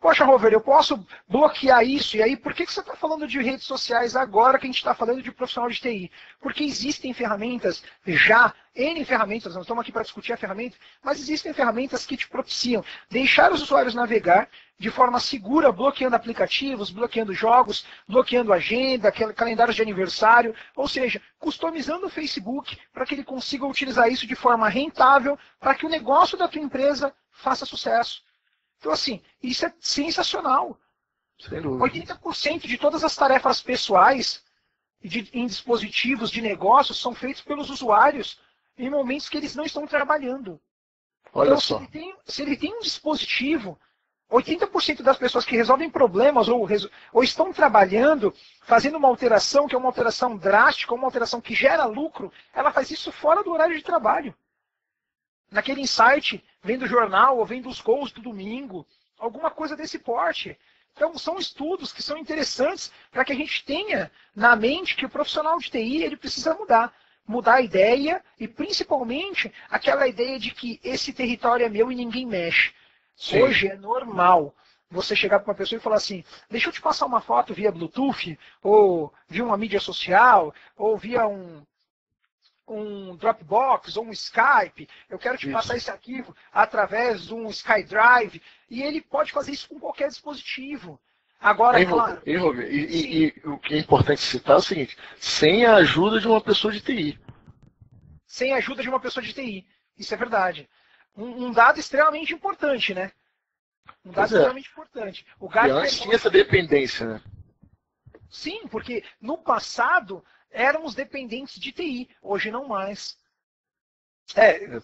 Poxa, Rover, eu posso bloquear isso? E aí, por que você está falando de redes sociais agora que a gente está falando de profissional de TI? Porque existem ferramentas já, N ferramentas, nós estamos aqui para discutir a ferramenta, mas existem ferramentas que te propiciam deixar os usuários navegar de forma segura, bloqueando aplicativos, bloqueando jogos, bloqueando agenda, calendários de aniversário, ou seja, customizando o Facebook para que ele consiga utilizar isso de forma rentável para que o negócio da tua empresa faça sucesso. Então, assim, isso é sensacional. 80% de todas as tarefas pessoais em dispositivos de negócios são feitos pelos usuários em momentos que eles não estão trabalhando. Olha então, só. se ele tem um dispositivo, 80% das pessoas que resolvem problemas ou estão trabalhando, fazendo uma alteração que é uma alteração drástica, uma alteração que gera lucro, ela faz isso fora do horário de trabalho. Naquele insight, vendo o jornal ou vendo os gols do domingo, alguma coisa desse porte. Então, são estudos que são interessantes para que a gente tenha na mente que o profissional de TI ele precisa mudar. Mudar a ideia e, principalmente, aquela ideia de que esse território é meu e ninguém mexe. Sim. Hoje é normal você chegar para uma pessoa e falar assim, deixa eu te passar uma foto via Bluetooth, ou via uma mídia social, ou via um Dropbox ou um Skype, eu quero te passar esse arquivo através de um SkyDrive, e ele pode fazer isso com qualquer dispositivo. Agora, claro... E o que é importante citar é o seguinte, sem a ajuda de uma pessoa de TI. Sem a ajuda de uma pessoa de TI, isso é verdade. Um dado extremamente importante, né? Um dado extremamente importante. O Gartner antes tinha essa dependência, né? Sim, porque no passado éramos dependentes de TI, hoje não mais.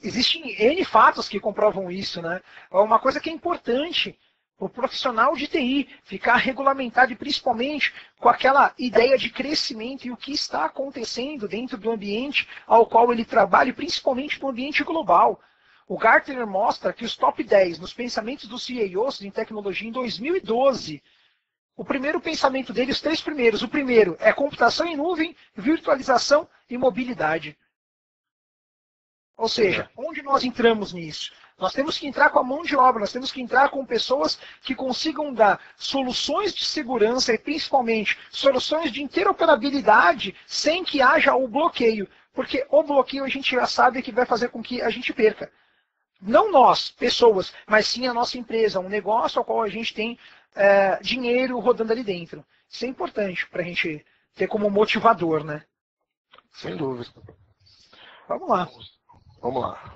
Existem N fatos que comprovam isso, né? Uma coisa que é importante, o profissional de TI ficar regulamentado, e principalmente com aquela ideia de crescimento e o que está acontecendo dentro do ambiente ao qual ele trabalha, e principalmente no ambiente global. O Gartner mostra que os top 10 nos pensamentos dos CEOs em tecnologia em 2012, o primeiro pensamento dele, os 3 primeiros. O primeiro é computação em nuvem, virtualização e mobilidade. Ou seja, onde nós entramos nisso? Nós temos que entrar com a mão de obra, nós temos que entrar com pessoas que consigam dar soluções de segurança e principalmente soluções de interoperabilidade sem que haja o bloqueio. Porque o bloqueio a gente já sabe que vai fazer com que a gente perca. Não nós, pessoas, mas sim a nossa empresa, um negócio ao qual a gente tem dinheiro rodando ali dentro. Isso é importante para a gente ter como motivador, né? Sem dúvida. Vamos lá. Vamos lá.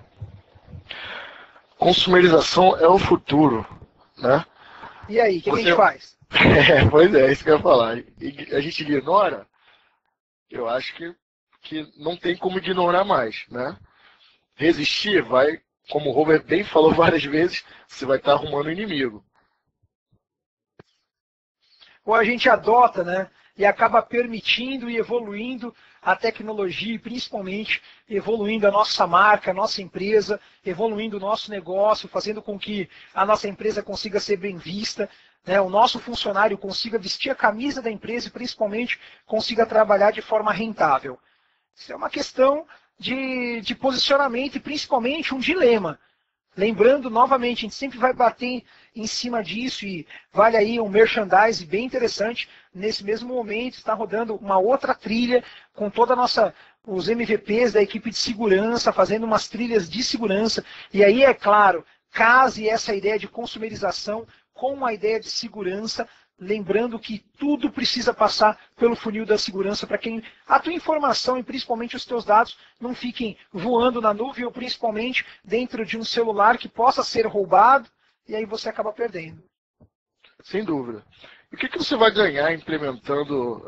Consumerização é o futuro, né? E aí, o que a gente faz? Pois é, isso que eu ia falar. A gente ignora? Eu acho que não tem como ignorar mais, né? resistir, vai, como o Robert bem falou várias vezes, você vai estar arrumando inimigo. Ou a gente adota, né? E acaba permitindo e evoluindo a tecnologia e principalmente evoluindo a nossa marca, a nossa empresa, evoluindo o nosso negócio, fazendo com que a nossa empresa consiga ser bem vista, né? O nosso funcionário consiga vestir a camisa da empresa e principalmente consiga trabalhar de forma rentável. Isso é uma questão de posicionamento e principalmente um dilema. Lembrando, novamente, a gente sempre vai bater em cima disso e vale aí um merchandise bem interessante. Nesse mesmo momento está rodando uma outra trilha com toda a nossa, os MVPs da equipe de segurança, fazendo umas trilhas de segurança. E aí, é claro, case essa ideia de consumerização com a ideia de segurança, lembrando que tudo precisa passar pelo funil da segurança para que a tua informação e principalmente os teus dados não fiquem voando na nuvem ou principalmente dentro de um celular que possa ser roubado e aí você acaba perdendo. Sem dúvida. E o que você vai ganhar implementando,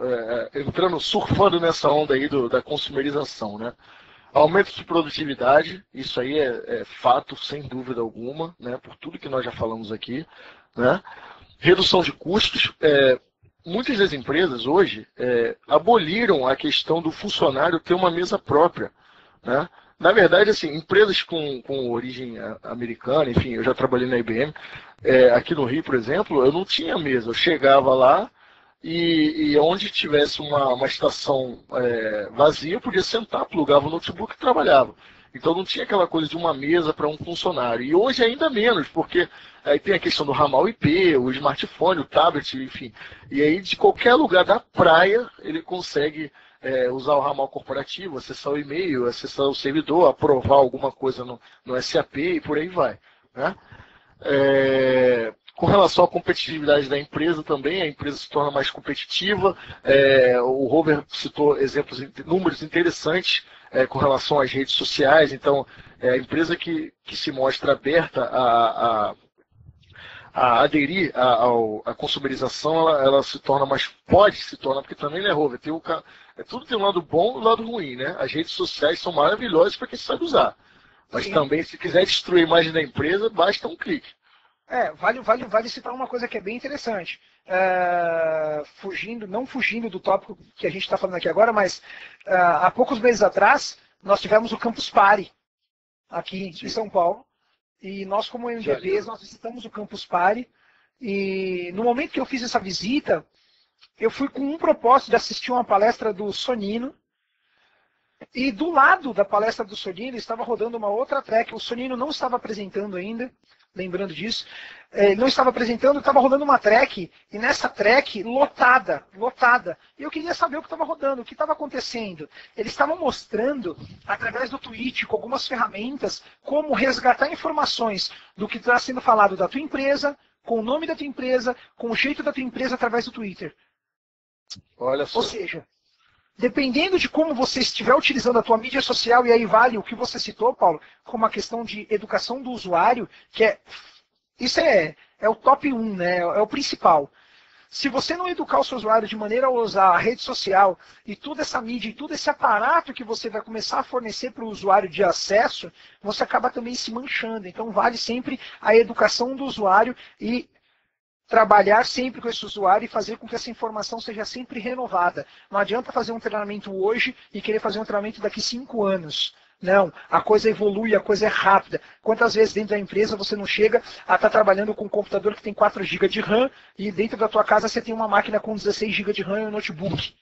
surfando nessa onda aí da consumerização, né? Aumento de produtividade, isso aí é fato, sem dúvida alguma, né? Por tudo que nós já falamos aqui, né? Redução de custos. Muitas das empresas hoje aboliram a questão do funcionário ter uma mesa própria, né? Na verdade, assim, empresas com origem americana, enfim, eu já trabalhei na IBM, aqui no Rio, por exemplo, eu não tinha mesa. Eu chegava lá e onde tivesse uma estação vazia, eu podia sentar, plugava o notebook e trabalhava. Então não tinha aquela coisa de uma mesa para um funcionário. E hoje ainda menos, porque aí tem a questão do ramal IP, o smartphone, o tablet, enfim. E aí de qualquer lugar da praia ele consegue usar o ramal corporativo, acessar o e-mail, acessar o servidor, aprovar alguma coisa no SAP e por aí vai, né? Com relação à competitividade da empresa também, a empresa se torna mais competitiva. O Robert citou números interessantes com relação às redes sociais. Então, a empresa que se mostra aberta a aderir à consumerização, ela se torna mais, pode se tornar, porque também, né, Robert, tudo tem um lado bom e um lado ruim, né? As redes sociais são maravilhosas para quem sabe usar. Mas Sim. Também, se quiser destruir a imagem da empresa, basta um clique. Vale citar uma coisa que é bem interessante. Não fugindo do tópico que a gente está falando aqui agora, mas há poucos meses atrás, nós tivemos o Campus Party aqui em São Paulo. E nós, como MVPs, nós visitamos o Campus Party. E no momento que eu fiz essa visita, eu fui com um propósito de assistir uma palestra do Sonino. E do lado da palestra do Sonino estava rodando uma outra track. O Sonino não estava apresentando ainda, lembrando disso. Não estava apresentando, estava rodando uma track. E nessa track, lotada. E eu queria saber o que estava rodando, o que estava acontecendo. Eles estavam mostrando, através do Twitch, com algumas ferramentas, como resgatar informações do que está sendo falado da tua empresa, com o nome da tua empresa, com o jeito da tua empresa através do Twitter. Olha só. Ou seja, dependendo de como você estiver utilizando a tua mídia social, e aí vale o que você citou, Paulo, como a questão de educação do usuário, que isso é o top 1, né? É o principal. Se você não educar o seu usuário de maneira a usar a rede social e toda essa mídia e todo esse aparato que você vai começar a fornecer para o usuário de acesso, você acaba também se manchando. Então vale sempre a educação do usuário e trabalhar sempre com esse usuário e fazer com que essa informação seja sempre renovada. Não adianta fazer um treinamento hoje e querer fazer um treinamento daqui 5 anos. Não, a coisa evolui, a coisa é rápida. Quantas vezes dentro da empresa você não chega a estar trabalhando com um computador que tem 4 GB de RAM e dentro da tua casa você tem uma máquina com 16 GB de RAM e um notebook.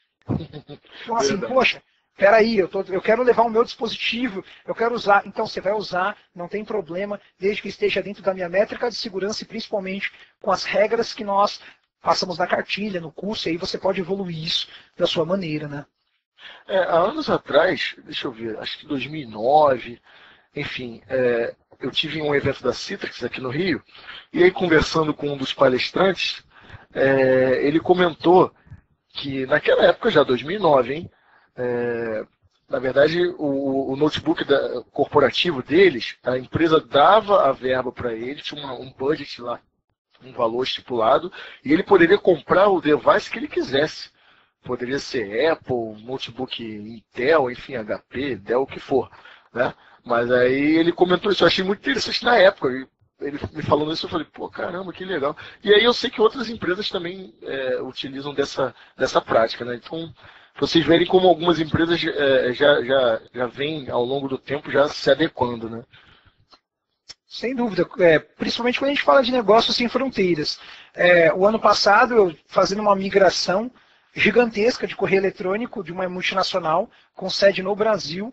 Então assim, poxa, peraí, eu quero levar o meu dispositivo, eu quero usar. Então você vai usar, não tem problema, desde que esteja dentro da minha métrica de segurança e principalmente com as regras que nós passamos na cartilha, no curso, e aí você pode evoluir isso da sua maneira, né? Há anos atrás, deixa eu ver, acho que 2009, enfim, eu tive um evento da Citrix aqui no Rio, e aí conversando com um dos palestrantes, ele comentou que naquela época, já 2009, hein, na verdade, o notebook corporativo deles, a empresa dava a verba para ele, tinha um budget lá, um valor estipulado, e ele poderia comprar o device que ele quisesse. Poderia ser Apple, notebook Intel, enfim, HP, Dell, o que for, né? Mas aí ele comentou isso, eu achei muito interessante na época. Ele me falando isso, eu falei, pô, caramba, que legal. E aí eu sei que outras empresas também utilizam dessa prática, né? Então, vocês verem como algumas empresas já vêm ao longo do tempo já se adequando, né? Sem dúvida, principalmente quando a gente fala de negócios sem fronteiras. O ano passado, eu fazendo uma migração gigantesca de correio eletrônico de uma multinacional com sede no Brasil.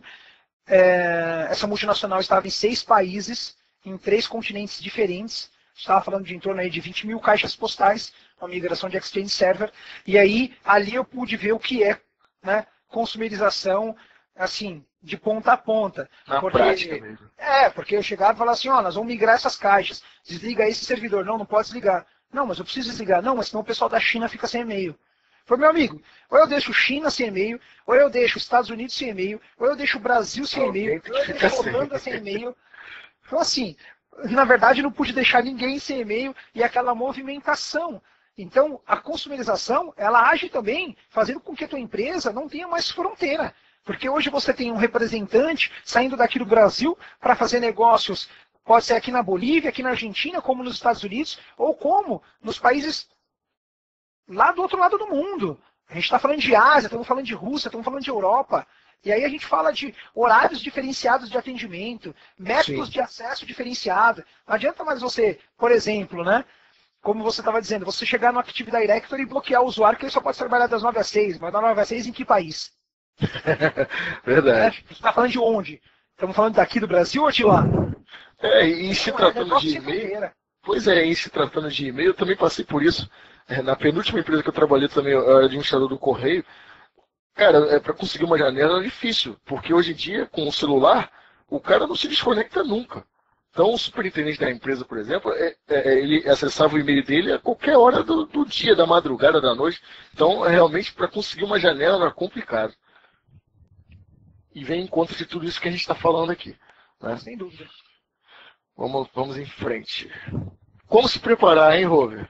Essa multinacional estava em 6 países, em 3 continentes diferentes. Estava falando de em torno aí de 20 mil caixas postais, uma migração de Exchange Server. E aí, ali eu pude ver o que é, né, consumerização, assim, de ponta a ponta. Na prática mesmo. Porque eu chegava e falava assim, nós vamos migrar essas caixas. Desliga esse servidor. Não pode desligar. Não, mas eu preciso desligar. Não, mas senão o pessoal da China fica sem e-mail. Falei, meu amigo, ou eu deixo China sem e-mail, ou eu deixo Estados Unidos sem e-mail, ou eu deixo o Brasil sem e-mail, ou eu deixo a Holanda sem e-mail. Então, assim, na verdade, não pude deixar ninguém sem e-mail e aquela movimentação. Então, a consumerização, ela age também fazendo com que a tua empresa não tenha mais fronteira. Porque hoje você tem um representante saindo daqui do Brasil para fazer negócios, pode ser aqui na Bolívia, aqui na Argentina, como nos Estados Unidos, ou como nos países lá do outro lado do mundo. A gente está falando de Ásia, estamos falando de Rússia, estamos falando de Europa. E aí a gente fala de horários diferenciados de atendimento, métodos de acesso diferenciado. Não adianta mais você, por exemplo, né? Como você estava dizendo, você chegar no Active Directory e bloquear o usuário que ele só pode trabalhar das 9 às 6. Mas das 9 às 6 em que país? Verdade. A gente está falando de onde? Estamos falando daqui do Brasil ou de lá? E se tratando de e-mail... Pois e se tratando de e-mail, eu também passei por isso. Na penúltima empresa que eu trabalhei também, eu era administrador do correio. Cara, para conseguir uma janela é difícil, porque hoje em dia, com o celular, o cara não se desconecta nunca. Então, o superintendente da empresa, por exemplo, ele acessava o e-mail dele a qualquer hora do dia, da madrugada, da noite. Então, realmente, para conseguir uma janela era complicado. E vem em conta de tudo isso que a gente está falando aqui. Né? Sem dúvida. Vamos em frente. Como se preparar, hein, Rover?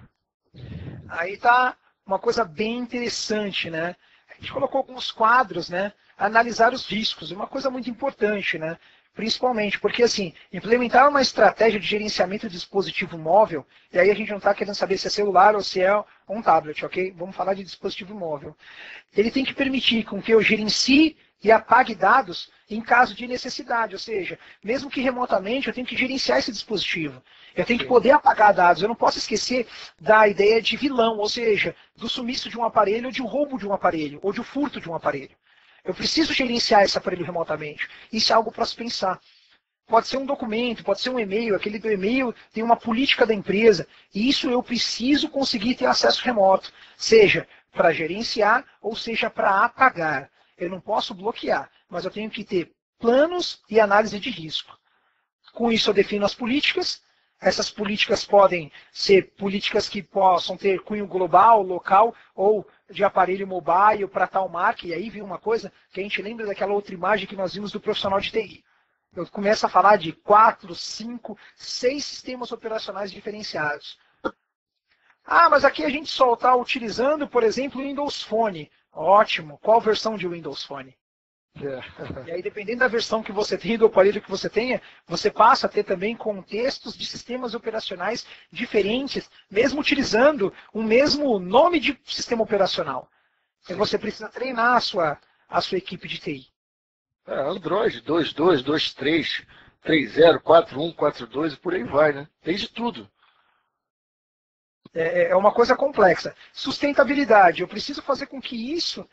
Aí tá uma coisa bem interessante, né? A gente colocou alguns quadros, né? Analisar os riscos, uma coisa muito importante, né? Principalmente porque, assim, implementar uma estratégia de gerenciamento de dispositivo móvel, e aí a gente não está querendo saber se é celular ou se é um tablet, ok? Vamos falar de dispositivo móvel. Ele tem que permitir com que eu gerencie e apague dados em caso de necessidade, ou seja, mesmo que remotamente, eu tenho que gerenciar esse dispositivo. Eu tenho que poder apagar dados, eu não posso esquecer da ideia de vilão, ou seja, do sumiço de um aparelho, ou de um roubo de um aparelho, ou de um furto de um aparelho. Eu preciso gerenciar esse aparelho remotamente. Isso é algo para se pensar. Pode ser um documento, pode ser um e-mail, aquele do e-mail tem uma política da empresa, e isso eu preciso conseguir ter acesso remoto, seja para gerenciar ou seja para apagar. Eu não posso bloquear, mas eu tenho que ter planos e análise de risco. Com isso eu defino as políticas. Essas políticas podem ser políticas que possam ter cunho global, local ou de aparelho mobile para tal marca. E aí vem uma coisa que a gente lembra daquela outra imagem que nós vimos do profissional de TI. Eu começo a falar de 4, 5, 6 sistemas operacionais diferenciados. Mas aqui a gente só está utilizando, por exemplo, o Windows Phone. Ótimo. Qual versão de Windows Phone? E aí, dependendo da versão que você tem, do aparelho que você tenha, você passa a ter também contextos de sistemas operacionais diferentes, mesmo utilizando o mesmo nome de sistema operacional. E você precisa treinar a sua equipe de TI. Android 2.2, 2.3, 3.0, 4.1, 4.2 e por aí vai, né? Tem de tudo. É uma coisa complexa. Sustentabilidade. Eu preciso fazer com que isso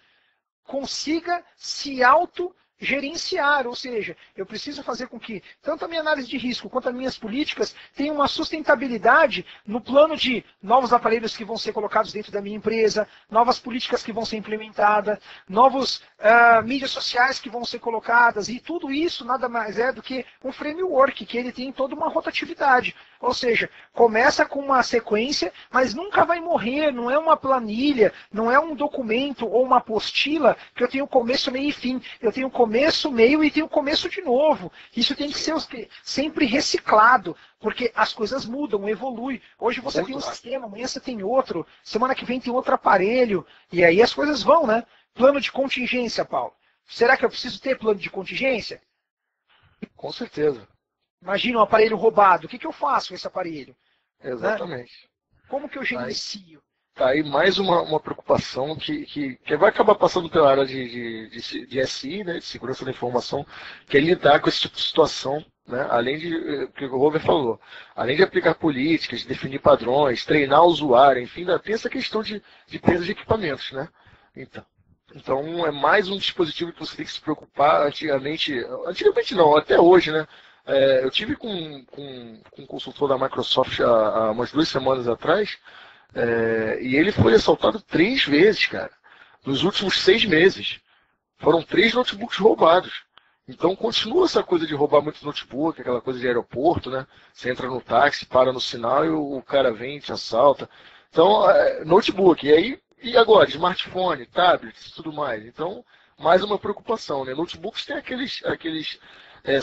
consiga se autogerenciar, ou seja, eu preciso fazer com que tanto a minha análise de risco quanto as minhas políticas tenham uma sustentabilidade no plano de novos aparelhos que vão ser colocados dentro da minha empresa, novas políticas que vão ser implementadas, novos mídias sociais que vão ser colocadas, e tudo isso nada mais é do que um framework, que ele tem toda uma rotatividade. Ou seja, começa com uma sequência, mas nunca vai morrer, não é uma planilha, não é um documento ou uma apostila que eu tenho começo, meio e fim. Eu tenho começo, meio e tenho começo de novo. Isso tem que ser sempre reciclado, porque as coisas mudam, evoluem. Hoje você tem um sistema, amanhã você tem outro, semana que vem tem outro aparelho, e aí as coisas vão, né? Plano de contingência, Paulo. Será que eu preciso ter plano de contingência? Com certeza. Imagina um aparelho roubado. O que eu faço com esse aparelho? Exatamente. Né? Como que eu gerencio? Tá aí mais uma preocupação que vai acabar passando pela área de SI, né, de segurança da informação, que é lidar com esse tipo de situação, né, além de, que o Robert falou, além de aplicar políticas, de definir padrões, treinar o usuário, enfim, ainda tem essa questão de perda de equipamentos, né? Então é mais um dispositivo que você tem que se preocupar. Antigamente não, até hoje, né? Eu tive com um consultor da Microsoft há umas 2 semanas atrás, e ele foi assaltado 3 vezes, cara, nos últimos 6 meses. Foram 3 notebooks roubados. Então continua essa coisa de roubar muito notebook, aquela coisa de aeroporto, né? Você entra no táxi, para no sinal e o cara vem e te assalta. Então, notebook. E agora? Smartphone, tablets e tudo mais. Então, mais uma preocupação, né? Notebooks tem aqueles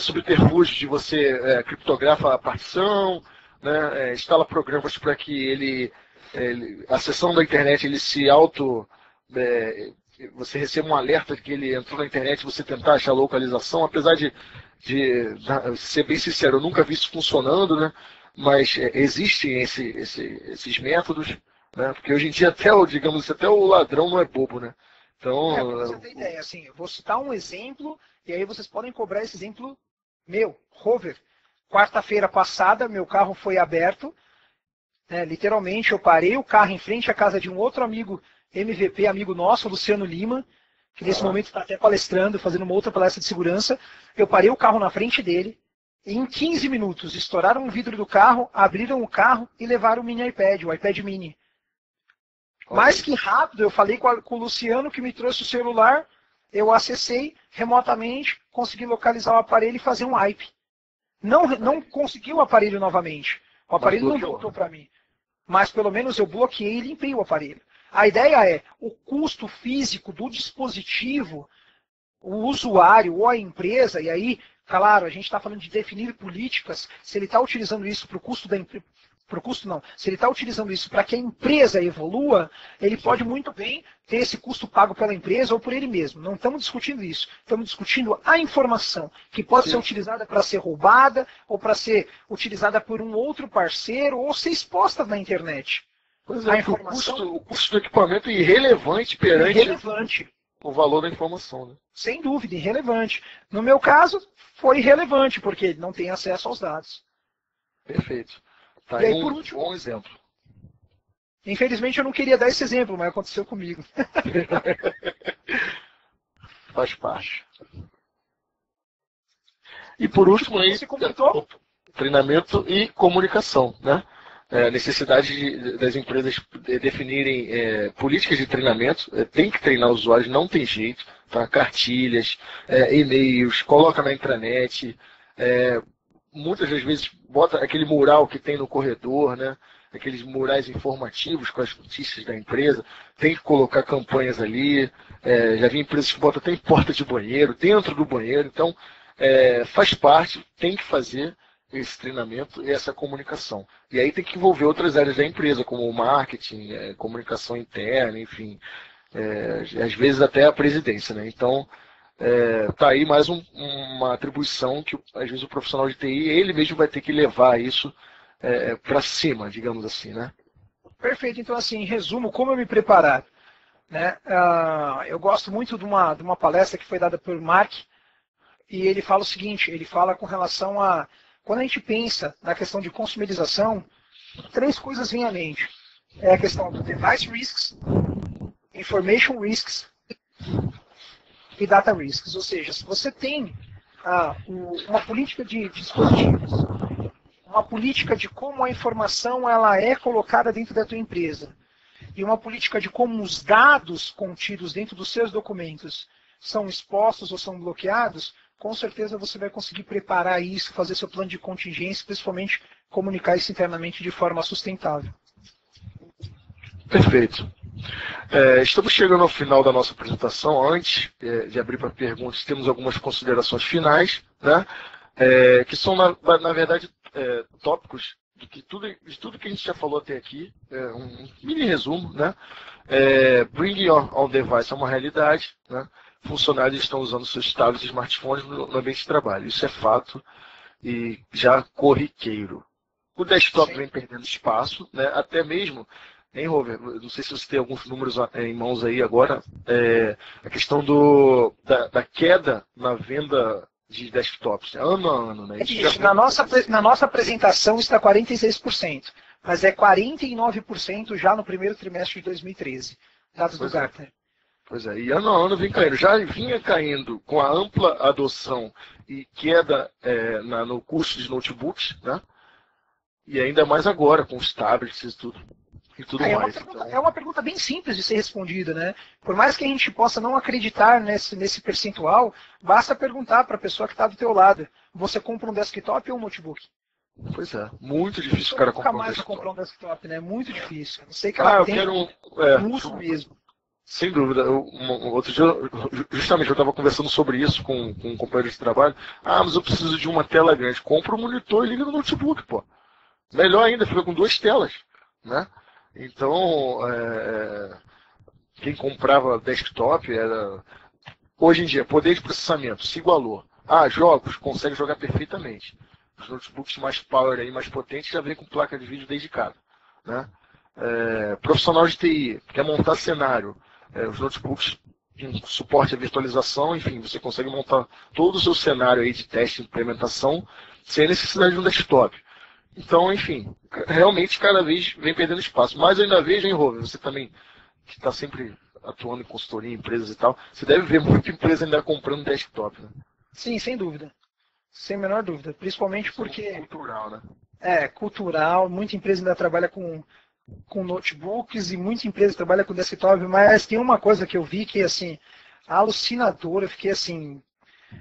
subterfúgios de você criptografa a partição, né? Instala programas para que a sessão da internet ele se você receba um alerta de que ele entrou na internet e você tentar achar a localização, apesar de ser bem sincero, eu nunca vi isso funcionando, né? Mas existem esses métodos, né? Porque hoje em dia até o ladrão não é bobo, né? Então, pra você ter ideia, assim, eu vou citar um exemplo e aí vocês podem cobrar esse exemplo meu, Rover. Quarta-feira passada, meu carro foi aberto, né, literalmente eu parei o carro em frente à casa de um outro amigo MVP, amigo nosso, Luciano Lima, que nesse momento está até palestrando, fazendo uma outra palestra de segurança. Eu parei o carro na frente dele, e em 15 minutos estouraram o vidro do carro, abriram o carro e levaram o mini iPad, o iPad mini. Mais que rápido, eu falei com o Luciano que me trouxe o celular, eu acessei remotamente, consegui localizar o aparelho e fazer um wipe. Não consegui o aparelho novamente. O aparelho não voltou para mim. Mas pelo menos eu bloqueei e limpei o aparelho. A ideia é, o custo físico do dispositivo, o usuário ou a empresa, e aí, claro, a gente está falando de definir políticas, se ele está utilizando isso para o custo da empresa, se ele está utilizando isso para que a empresa evolua, ele pode muito bem ter esse custo pago pela empresa ou por ele mesmo. Não estamos discutindo isso. Estamos discutindo a informação, que pode ser utilizada para ser roubada, ou para ser utilizada por um outro parceiro, ou ser exposta na internet. Pois é, o custo do equipamento é irrelevante perante o valor da informação. Né? Sem dúvida, irrelevante. No meu caso, foi irrelevante, porque ele não tem acesso aos dados. Perfeito. Tá, e aí, por último, bom exemplo. Infelizmente eu não queria dar esse exemplo, mas aconteceu comigo. Faz parte. E por último, aí, treinamento e comunicação, né? A necessidade das empresas definirem políticas de treinamento, tem que treinar os usuários, não tem jeito, tá? Cartilhas, e-mails, coloca na intranet, muitas das vezes bota aquele mural que tem no corredor, né? Aqueles murais informativos com as notícias da empresa, tem que colocar campanhas ali, já vi empresas que botam até em porta de banheiro, dentro do banheiro, então faz parte, tem que fazer esse treinamento e essa comunicação. E aí tem que envolver outras áreas da empresa, como o marketing, comunicação interna, enfim, às vezes até a presidência, né? Então, tá aí mais uma atribuição que às vezes o profissional de TI, ele mesmo vai ter que levar isso para cima, digamos assim, né? Perfeito. Então, assim, em resumo, como eu me preparar? Né? Eu gosto muito de uma palestra que foi dada por Mark, e ele fala o seguinte, ele fala com relação a, quando a gente pensa na questão de consumerização, 3 coisas vêm à mente. É a questão do device risks, information risks e data risks. Ou seja, se você tem uma política de dispositivos, uma política de como a informação ela é colocada dentro da tua empresa, e uma política de como os dados contidos dentro dos seus documentos são expostos ou são bloqueados, com certeza você vai conseguir preparar isso, fazer seu plano de contingência, principalmente comunicar isso internamente de forma sustentável. Perfeito. Estamos chegando ao final da nossa apresentação. Antes de abrir para perguntas, temos algumas considerações finais, né? Que são, na verdade, tópicos de tudo que a gente já falou até aqui, um mini resumo, né? Bring your own device é uma realidade, né? funcionários estão usando seus tablets e smartphones no ambiente de trabalho. Isso é fato e já corriqueiro. O desktop vem perdendo espaço, né? Até mesmo, hein, Rover? Não sei se você tem alguns números em mãos aí agora. A questão da queda na venda de desktops, ano a ano, né? Isso, na nossa apresentação está 46%, mas é 49% já no primeiro trimestre de 2013, dados do Gartner. Pois é, e ano a ano vem caindo. Já vinha caindo com a ampla adoção e queda no custo de notebooks, né? E ainda mais agora, com os tablets e tudo mais. É uma pergunta bem simples de ser respondida, né? Por mais que a gente possa não acreditar nesse percentual, basta perguntar para a pessoa que está do teu lado. Você compra um desktop ou um notebook? Pois é, muito difícil o cara comprar um desktop. Nunca mais comprar um desktop, né? Muito difícil. Não sei que ela tem um uso mesmo. Sem dúvida. Outro dia, justamente, eu estava conversando sobre isso com um companheiro de trabalho. Mas eu preciso de uma tela grande. Compra um monitor e liga no notebook, pô. Melhor ainda, fica com 2 telas, né? Então, quem comprava desktop era... Hoje em dia, poder de processamento se igualou. Jogos, consegue jogar perfeitamente. Os notebooks mais power aí, mais potentes, já vem com placa de vídeo dedicada, né? Profissional de TI, quer montar cenário, os notebooks com suporte à virtualização, enfim, você consegue montar todo o seu cenário aí de teste e implementação sem a necessidade de um desktop. Então, enfim, realmente cada vez vem perdendo espaço. Mas eu ainda vejo, hein, Rover, você também, que está sempre atuando em consultoria, em empresas e tal, você deve ver muita empresa ainda comprando desktop, né? Sim, sem dúvida. Sem a menor dúvida. Principalmente porque... É cultural, né? Cultural. Muita empresa ainda trabalha com notebooks e muita empresa trabalha com desktop. Mas tem uma coisa que eu vi que, assim, alucinadora. Eu fiquei, assim,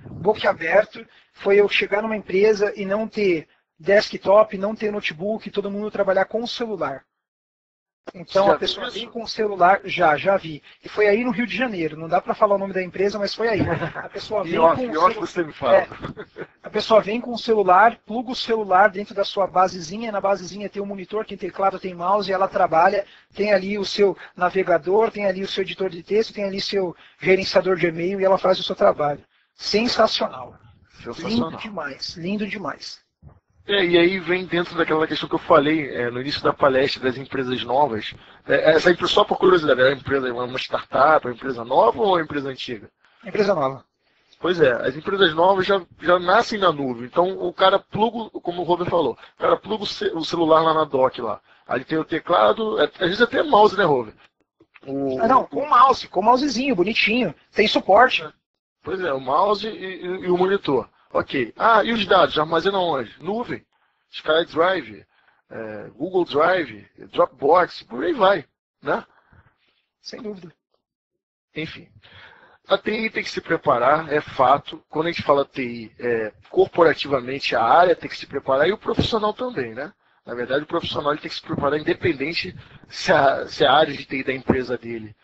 boquiaberto. Foi eu chegar numa empresa e não ter desktop, não ter notebook, todo mundo trabalhar com o celular. Então a pessoa vem com o celular, já vi. E foi aí no Rio de Janeiro, não dá para falar o nome da empresa, mas foi aí. A pessoa vem a pessoa vem com o celular, pluga o celular dentro da sua basezinha, na basezinha tem um monitor, tem teclado, tem mouse, e ela trabalha, tem ali o seu navegador, tem ali o seu editor de texto, tem ali o seu gerenciador de e-mail e ela faz o seu trabalho. Sensacional. Lindo demais. E aí vem dentro daquela questão que eu falei no início da palestra das empresas novas. Essa empresa, só por curiosidade, é uma startup, uma empresa nova ou uma empresa antiga? Empresa nova. Pois é, as empresas novas já nascem na nuvem. Então o cara pluga, como o Robert falou, o cara pluga o celular lá na dock lá. Aí tem o teclado, às vezes até mouse, né, Robert? Com mousezinho, bonitinho. Tem suporte. Pois é, o mouse e o monitor. Ok. E os dados? Armazenam onde? Nuvem, SkyDrive, Google Drive, Dropbox, por aí vai, né? Sem dúvida. Enfim. A TI tem que se preparar, é fato. Quando a gente fala TI, corporativamente a área tem que se preparar e o profissional também, né? Na verdade, o profissional ele tem que se preparar independente se a área de TI da empresa dele,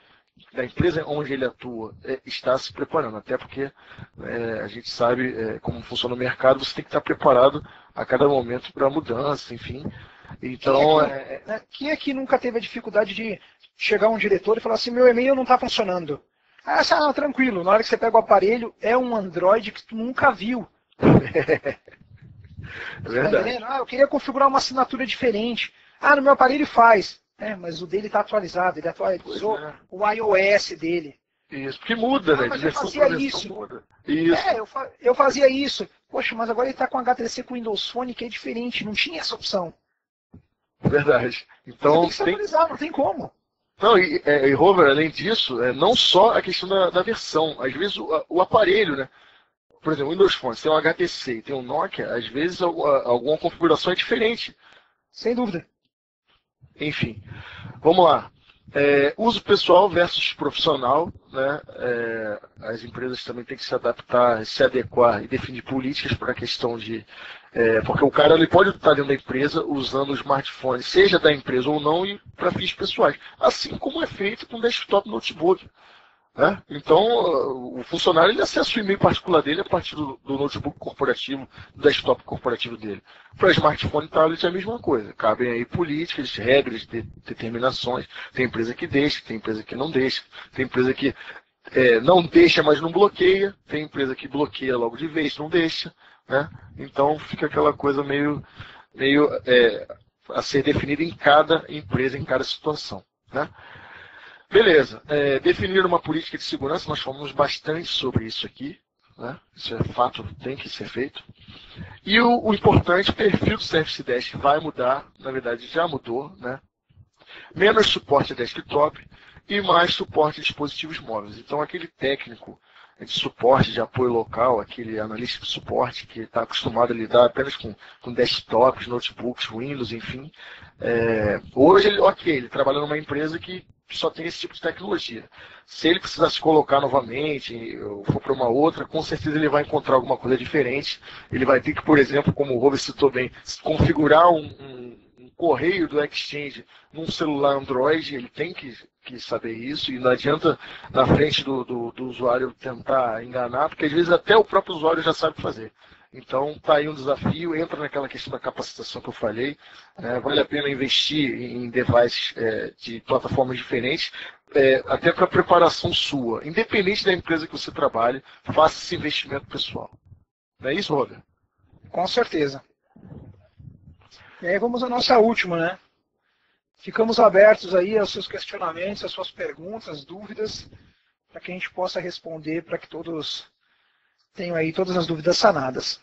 da empresa onde ele atua, está se preparando. Até porque a gente sabe como funciona o mercado, você tem que estar preparado a cada momento para a mudança, enfim. Então, quem aqui nunca teve a dificuldade de chegar um diretor e falar assim, meu e-mail não está funcionando? Tranquilo, na hora que você pega o aparelho, é um Android que tu nunca viu. É verdade. Tá, eu queria configurar uma assinatura diferente. No meu aparelho faz. Mas o dele está atualizado, ele atualizou o iOS dele. Isso, porque muda, né? Mas eu fazia isso. Muda. Isso. Eu fazia isso. Poxa, mas agora ele está com H3C com Windows Phone, que é diferente, não tinha essa opção. Verdade. Então, tem que se atualizar, não tem como. Não, e Rover, além disso, não só a questão da versão, às vezes o aparelho, né? Por exemplo, o Windows Phone, tem um HTC e tem um Nokia, às vezes alguma configuração é diferente. Sem dúvida. Enfim, vamos lá. Uso pessoal versus profissional, né? As empresas também têm que se adaptar, se adequar e definir políticas para a questão de... porque o cara ele pode estar dentro da empresa usando o smartphone, seja da empresa ou não, e para fins pessoais. Assim como é feito com desktop notebook. Né? Então, o funcionário ele acessa o e-mail particular dele a partir do notebook corporativo, do desktop corporativo dele. Para smartphone e tablet é a mesma coisa. Cabem aí políticas, regras, determinações. Tem empresa que deixa, tem empresa que não deixa. Tem empresa que não deixa, mas não bloqueia. Tem empresa que bloqueia logo de vez, não deixa. Né? Então fica aquela coisa meio a ser definida em cada empresa, em cada situação. Né? Beleza. Definir uma política de segurança, nós falamos bastante sobre isso aqui. Né? Isso é fato, tem que ser feito. E o importante, o perfil do Service Desk vai mudar, na verdade já mudou, né? Menos suporte a desktop e mais suporte a dispositivos móveis. Então aquele técnico de suporte, de apoio local, aquele analista de suporte que está acostumado a lidar apenas com desktops, notebooks, Windows, enfim. Hoje ele trabalha numa empresa que só tem esse tipo de tecnologia. Se ele precisar se colocar novamente, ou for para uma outra, com certeza ele vai encontrar alguma coisa diferente. Ele vai ter que, por exemplo, como o Robert citou bem, configurar um correio do Exchange num celular Android, ele tem que saber isso, e não adianta na frente do usuário tentar enganar, porque às vezes até o próprio usuário já sabe fazer. Então está aí um desafio, entra naquela questão da capacitação que eu falei, vale a pena investir em devices de plataformas diferentes, até para preparação sua, independente da empresa que você trabalhe, faça esse investimento pessoal. Não é isso, Robert? Com certeza. E aí vamos à nossa última, né? Ficamos abertos aí aos seus questionamentos, às suas perguntas, dúvidas, para que a gente possa responder, para que todos tenham aí todas as dúvidas sanadas.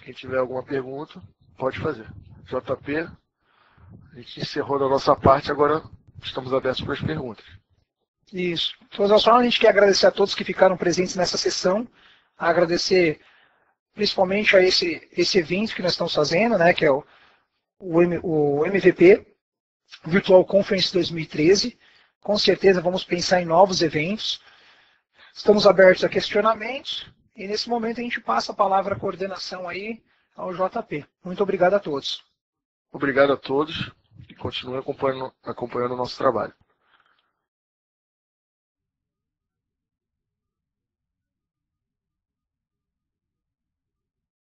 Quem tiver alguma pergunta, pode fazer. JP, a gente encerrou da nossa parte, agora estamos abertos para as perguntas. Isso. De todas as formas, a gente quer agradecer a todos que ficaram presentes nessa sessão, agradecer principalmente a esse evento que nós estamos fazendo, né, que é o MVP, Virtual Conference 2013. Com certeza vamos pensar em novos eventos. Estamos abertos a questionamentos e nesse momento a gente passa a palavra à coordenação aí ao JP. Muito obrigado a todos. Obrigado a todos e continue acompanhando o nosso trabalho.